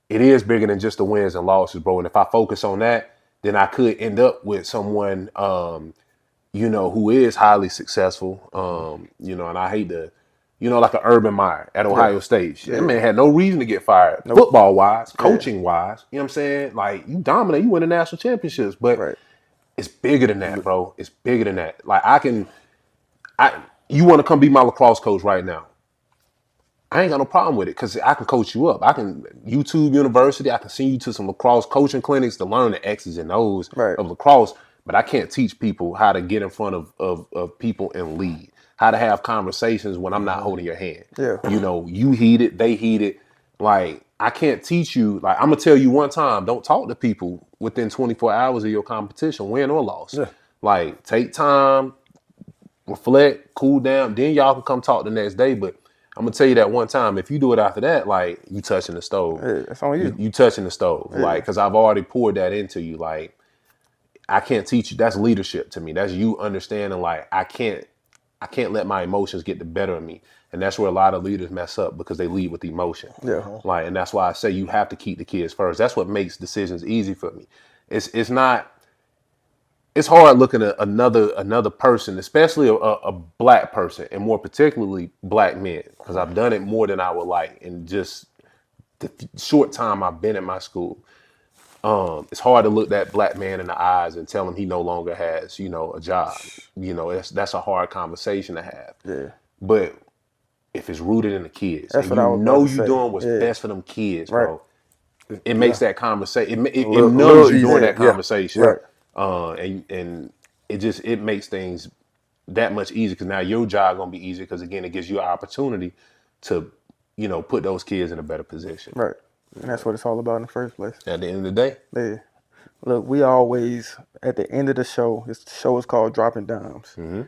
it is bigger than just the wins and losses, bro. And if I focus on that, then I could end up with someone, who is highly successful. And I hate to, like an Urban Meyer at Ohio State. That man had no reason to get fired, football wise, coaching wise. You know what I'm saying? Like, you dominate, you win the national championships, but it's bigger than that, bro. It's bigger than that. Like, you want to come be my lacrosse coach right now? I ain't got no problem with it, because I can coach you up. I can YouTube University. I can send you to some lacrosse coaching clinics to learn the X's and O's of lacrosse. But I can't teach people how to get in front of people and lead, how to have conversations when I'm not holding your hand. You heat it, they heat it. Like, I can't teach you. Like, I'm gonna tell you one time: don't talk to people within 24 hours of your competition, win or loss. Like, take time, reflect, cool down. Then y'all can come talk the next day. But I'm gonna tell you that one time. If you do it after that, like, you touching the stove. That's on you. You touching the stove, like, because I've already poured that into you. Like, I can't teach you. That's leadership to me. That's you understanding. Like, I can't I can't let my emotions get the better of me. And that's where a lot of leaders mess up because they lead with emotion. Yeah. Like, and that's why I say you have to keep the kids first. That's what makes decisions easy for me. It's not. It's hard looking at another person, especially a black person, and more particularly black men, because I've done it more than I would like in just the short time I've been at my school. It's hard to look that black man in the eyes and tell him he no longer has, a job. That's a hard conversation to have. Yeah. But if it's rooted in the kids, That's and what I was about to you're say. doing what's Yeah. best for them kids, Right. bro, it makes that conversation. It Little numbs you during easier, that conversation, yeah. and it makes things that much easier because now your job gonna be easier because again it gives you an opportunity to put those kids in a better position. Right. And that's what it's all about in the first place. At the end of the day, Yeah. Look, we always, at the end of the show, the show is called Dropping Dimes. Mm-hmm.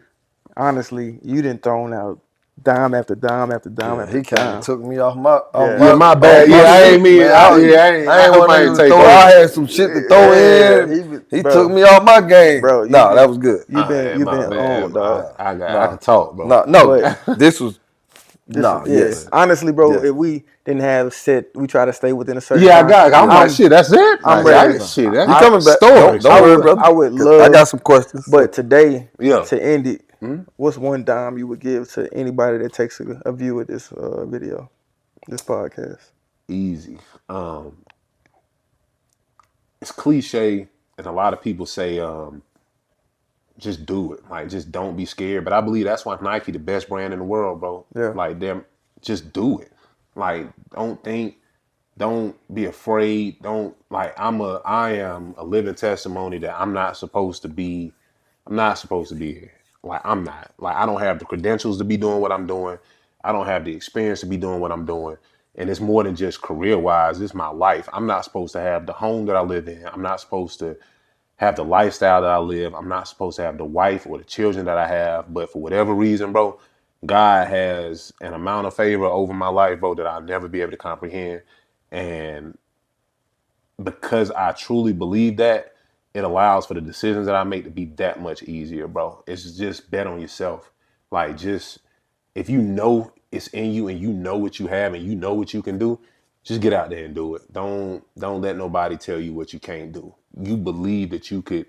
Honestly, you done thrown out dime after dime after dime after He kind dime. of took me off my. my bad. my I ain't shit, mean. man. I ain't hope want I to ain't take throw. over. I had some shit to throw Yeah, in. He bro. took me off my game. Bro, No, that was good. You been My bad. on, dog. I can talk, bro. No, But this was. this, No, yeah. yes. Honestly, bro, Yes. if we didn't have set, we try to stay within a certain Yeah, I time. got. I'm like, shit. That's it. I'm Like, ready. Shit, You that's coming back? story. Don't worry, brother. I would 'Cause love. I got some questions. But today, Yeah. to end it, what's one dime you would give to anybody that takes a view of this video, this podcast? Easy. It's cliche, and a lot of people say, just do it. Like, just don't be scared. But I believe that's why Nike the best brand in the world, bro. Yeah. Like, just do it. Like, don't think, don't be afraid. Don't I am a living testimony that I'm not supposed to be here. Like, I'm not. Like, I don't have the credentials to be doing what I'm doing. I don't have the experience to be doing what I'm doing. And it's more than just career-wise. It's my life. I'm not supposed to have the home that I live in. I'm not supposed to have the lifestyle that I live. I'm not supposed to have the wife or the children that I have. But for whatever reason, bro, God has an amount of favor over my life, bro, that I'll never be able to comprehend. And because I truly believe that, it allows for the decisions that I make to be that much easier, bro. It's just bet on yourself. Like, just if you know it's in you and you know what you have and you know what you can do, just get out there and do it. Don't let nobody tell you what you can't do. You believe that you could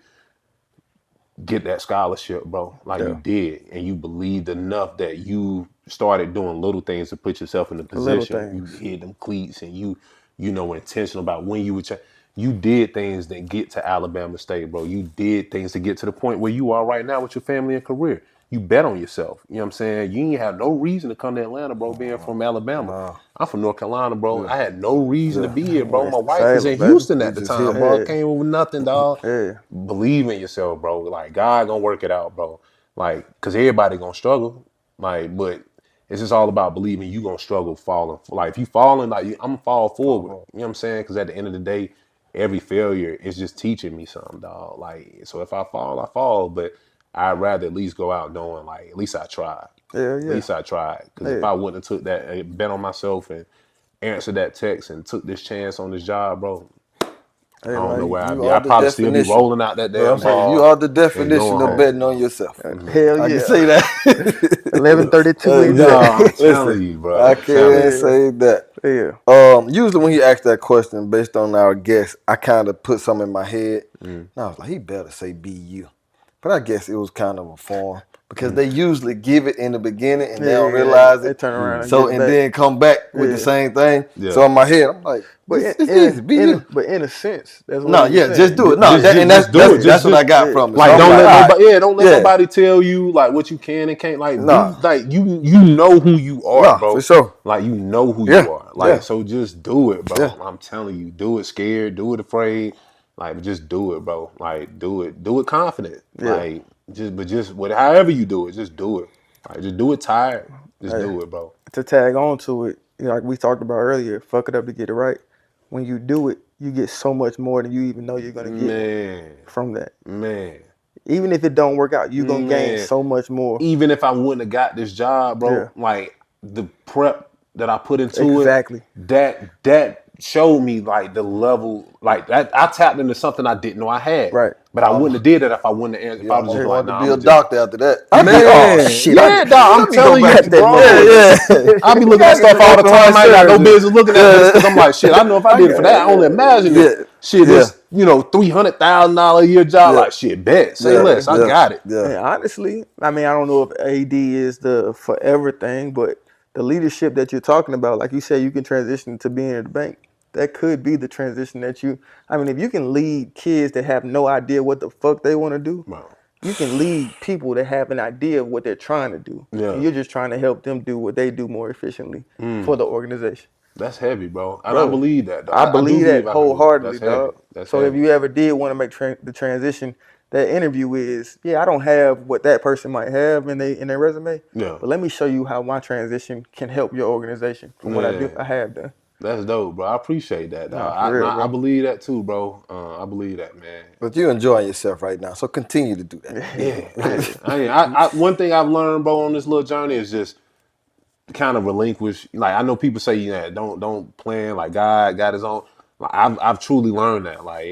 get that scholarship, bro, like you did, and you believed enough that you started doing little things to put yourself in the position. You hit them cleats, and you were intentional about when you would. You did things that get to Alabama State, bro. You did things to get to the point where you are right now with your family and career. You bet on yourself. You know what I'm saying? You ain't have no reason to come to Atlanta, bro, being from Alabama. I'm from North Carolina, bro. I had no reason to be here, bro. My wife was in Houston at the time, bro. I came with nothing, dog. Yeah. Believe in yourself, bro. Like, God gonna work it out, bro. Like, cause everybody gonna struggle. Like, but it's just all about believing you gonna struggle falling. Like, if you falling, like, I'm gonna fall forward. You know what I'm saying? Cause at the end of the day, every failure is just teaching me something, dog. Like, so if I fall, I fall. But I'd rather at least go out knowing, like, at least I tried. Yeah. At least I tried. Because if I wouldn't have took that, bet on myself and answered that text and took this chance on this job, bro, I don't know where I'd be. I'd probably still be rolling out that damn ball. You are the definition of betting on yourself. Hell yeah. I can say that. 11:32. No, I'm telling you, bro. I can't say that. Yeah. Usually when he asked that question based on our guest, I kind of put something in my head. And I was like, he better say BU. But I guess it was kind of a form because they usually give it in the beginning and they don't realize it. They turn around and then come back with the same thing. Yeah. So in my head, I'm like, it's easy, BU. But in a sense, that's what No, I'm yeah, saying. just do it. No, Just that's what I got from it. Like, So don't let nobody, right. don't let nobody tell you like what you can and can't. Like, you know who you are, bro. For sure. Like, you know who you are. Like, so just do it, bro. I'm telling you, do it scared, do it afraid. Like, just do it, bro. Like, do it confident. Like, just however you do it, just do it. Like, just do it tired. Just do it, bro. To tag on to it, like we talked about earlier, fuck it up to get it right. When you do it, you get so much more than you even know you're gonna get from that. Man. Even if it don't work out, you're gonna gain so much more. Even if I wouldn't have got this job, bro, like the prep that I put into it, that showed me like the level, like that I tapped into something I didn't know I had. Right. But I wouldn't have did that if I wouldn't have answered. If You I was just almost like, wanted to nah, be a I'm just. doctor after that. Yeah, dog. I'm telling you, bro. Yeah. I be looking at stuff all the time. I ain't got no business looking at this because I'm like, shit. I know if I did it for that, I only imagine it. Shit, this $300,000 a year job. Like shit, bet. Say less. I got it. Yeah. And honestly, I mean, I don't know if AD is the forever thing, but the leadership that you're talking about, like you said, you can transition to being at the bank. That could be the transition that you. I mean, if you can lead kids that have no idea what the fuck they want to do. Wow. You can lead people that have an idea of what they're trying to do. Yeah. And you're just trying to help them do what they do more efficiently for the organization. That's heavy, bro. And Bro, I believe that, dog. I believe that I can do it. wholeheartedly, That's heavy. dog. That's So heavy. if you ever did want to make the transition, that interview is, I don't have what that person might have in their resume. Yeah. But let me show you how my transition can help your organization from what I have done. That's dope, bro. I appreciate that, dog. Nah, for real, bro. I believe that too, bro. I believe that, man. But you're enjoying yourself right now, so continue to do that. Yeah. One thing I've learned, bro, on this little journey is just kind of relinquish. Like I know people say, don't plan. Like God got His own. Like, I've truly learned that. Like,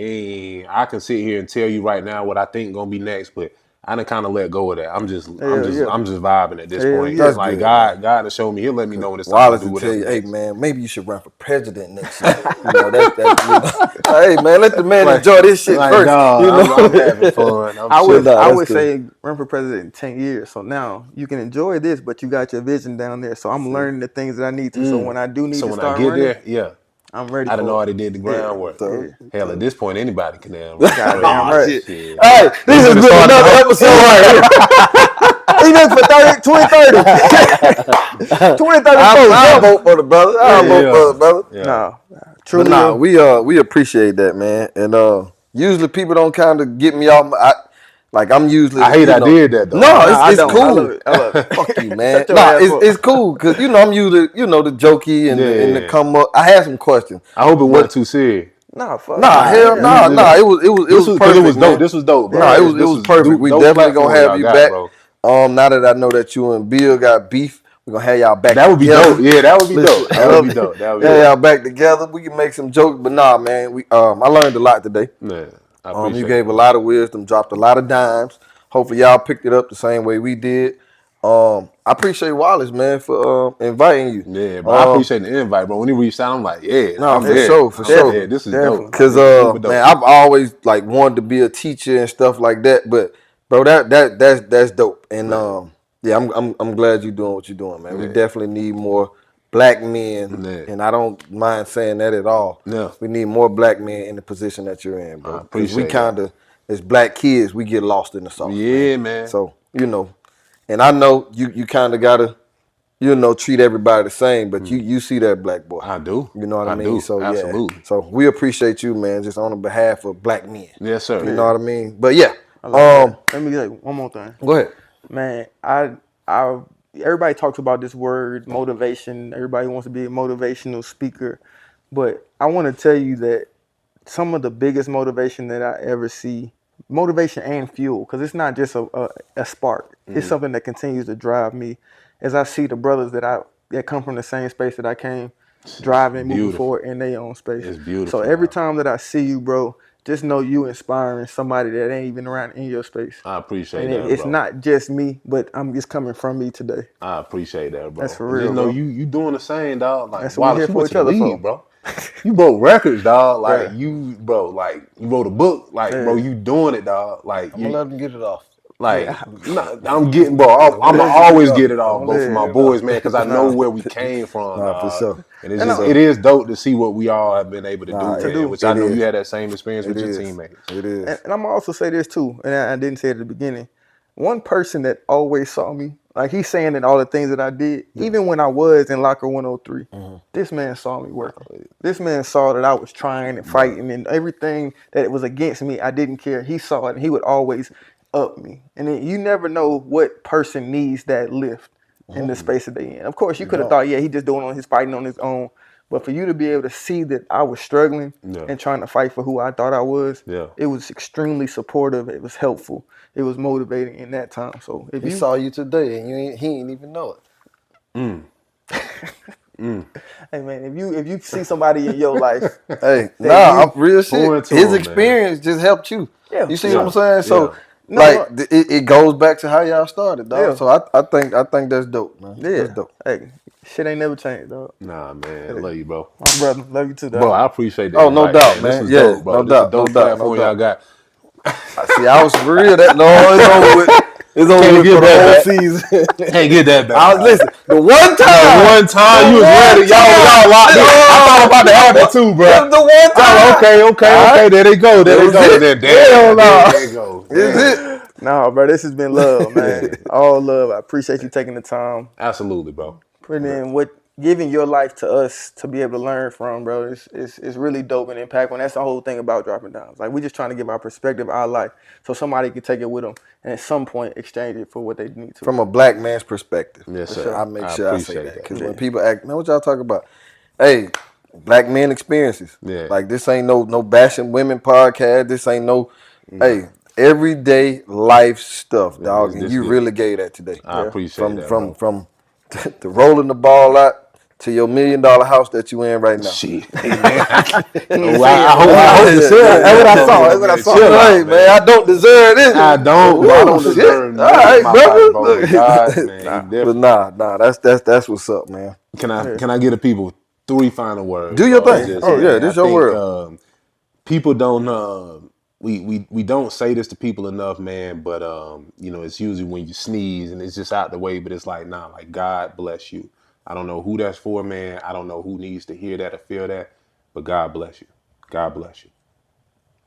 I can sit here and tell you right now what I think gonna be next, but I done kind of let go of that. I'm just vibing at this point. That's like good, God to show me. He'll let me know when it's time Wallace to do will tell whatever. you, hey man, maybe you should run for president next year. Hey man, let the man enjoy this shit like, first. Dog, I'm having fun. I would say run for president in 10 years. So now you can enjoy this, but you got your vision down there. So I'm learning the things that I need to. So when I do need to start running, I'm ready. I done for already did the groundwork. Hell, at this point, anybody can damn. Goddamn right. Shit. Hey, this has been another episode right here. Enoch for 2030. 2030. I'll vote for the brother. I'll vote for the brother. Yeah. No, Truly, we appreciate that, man. And usually people don't kind of get me off. I'm usually. I hate I did that though. No, it's don't. cool. I love it. Fuck you, man. Shut your ass up. It's cool because I'm usually the jokey and the come up. I had some questions. I hope it wasn't too serious. Nah, fuck. Hell no. It was perfect. It was dope. Man. This was dope, bro. No, it was perfect. We definitely gonna have you back. Bro. Now that I know that you and Bill got beef, we're gonna have y'all back. That would be together. dope. Yeah, that would be dope. That would be dope. Y'all back together. We can make some jokes, but nah, man. I learned a lot today. Man, I appreciate you gave a lot of wisdom, dropped a lot of dimes. Hopefully y'all picked it up the same way we did. I appreciate Wallace, man, for inviting you. Yeah, bro. I appreciate the invite, bro. When he reached out, I'm like, for sure. Yeah, this is dope. Because man, I've always wanted to be a teacher and stuff like that. But bro, that's dope. And I'm glad you're doing what you're doing, man. We definitely need more black men, and I don't mind saying that at all. Yeah. We need more black men in the position that you're in, bro. I appreciate we kind of, as black kids, we get lost in the sauce. Yeah, man. So, and I know you kind of got to, treat everybody the same, but you see that black boy. I do. You know what I mean? Do. So, absolutely. Yeah. So, we appreciate you, man, just on behalf of black men. Yes, sir. You know what I mean? But, yeah. Let me say one more thing. Go ahead. Man, everybody talks about this word motivation. Everybody wants to be a motivational speaker. But I want to tell you that some of the biggest motivation that I ever see, motivation and fuel, because it's not just a spark. It's something that continues to drive me as I see the brothers that come from the same space that I came, driving, moving forward in their own space. It's beautiful. So every time that I see you, bro, just know you inspiring somebody that ain't even around in your space. I appreciate and that, it's bro. not just me, but it's coming from me today. I appreciate that, bro. That's for real, just know bro. you doing the same, dog. Like, that's what we here for each other for, bro. You broke records, dog. Like right. you wrote a book. Like, bro, you doing it, dog. Like, I'm gonna let them get it off. Like, I'm getting, bro. I'm gonna always get it off, bro, for my boys, man, because I know where we came from. For sure. And it is dope to see what we all have been able to do, man, which I know is. you had that same experience with your teammates. It is. And I'm gonna also say this too, and I didn't say it at the beginning. One person that always saw me, like he's saying that all the things that I did, even when I was in Locker 103, this man saw me working. This man saw that I was trying and fighting and everything that was against me, I didn't care. He saw it and he would always up me. And then you never know what person needs that lift in the space that they in. Of course, you could have thought, he just doing his fighting on his own. But for you to be able to see that I was struggling and trying to fight for who I thought I was, it was extremely supportive. It was helpful. It was motivating in that time. So if he saw you today and he ain't even know it. Hey man, if you see somebody in your life, Hey, you I'm real shit. pour into His him, experience just helped you. Yeah. You see what I'm saying? So, No, like, it goes back to how y'all started, dog. Yeah. So I think that's dope, man. yeah, That's dope. hey, shit ain't never changed, dog. Nah, man, I love you, bro. My brother, love you too, dog. Bro, I appreciate that. Oh, no invite, doubt, This man. was Yeah, dope, bro. no This is a doubt, no dope doubt, no platform y'all doubt. got. See, I was for real. That no, it's over with. It's over Can't with get for the that whole back. season. Can't get that back. I was listen. The one time, One time you was ready, y'all locked in. I thought about to have it too, bro. It was the one time. Okay. There they go. There they go. Then Hell no. there they go. Is it? Nah, bro, this has been love, man. All love. I appreciate you taking the time, Absolutely, bro. putting in giving your life to us to be able to learn from, bro. It's really dope and impactful. And that's the whole thing about dropping Dimes. Like, we just trying to give our perspective, our life, so somebody can take it with them and at some point exchange it for what they need to. From a black man's perspective. Yes, sir. sure. I make I sure I say appreciate that that. because when people act, man, what y'all talk about? Hey, black men experiences. Yeah. Like this ain't no bashing women podcast. This ain't no, hey, everyday life stuff, dog. And this you good. really gave that today. I appreciate that, bro. From the rolling the ball out to your $1 million house that you in right now. Shit. Hey, man. I Wow. hope to say that. That's what I saw. That's what I saw. Chill out, Hey, man, I don't deserve this. I don't. Ooh, I don't shit. deserve All nothing right, in my brother. life, bro. But God, man, he different. But nah, that's what's up, man. Can I get the people 3 final words? Do your bro? thing. This your world. People don't we don't say this to people enough, man, but it's usually when you sneeze and it's just out the way, but it's like, nah, like God bless you. I don't know who that's for, man. I don't know who needs to hear that or feel that, but God bless you. God bless you.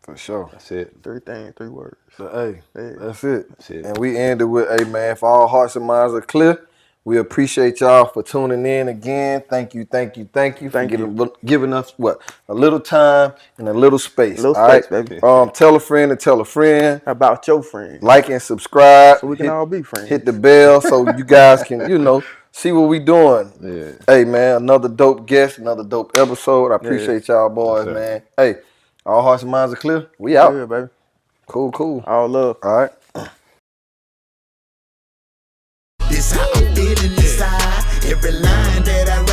For sure. That's it. 3 things, 3 words. Hey, that's it. That's it. And we ended with, hey, man, if all hearts and minds are clear, we appreciate y'all for tuning in again. Thank you for giving us a little time and a little space. Little all space, right? baby. Tell a friend and tell a friend. How about your friends? Like and subscribe. So we can all be friends. Hit the bell so you guys can, see what we doing. Yeah. Hey, man, another dope guest, another dope episode. I appreciate y'all boys, Yes, man. Hey, all hearts and minds are clear. We out. Yeah, baby. Cool. All love. All right. This how I'm feeling inside. Every line that I write.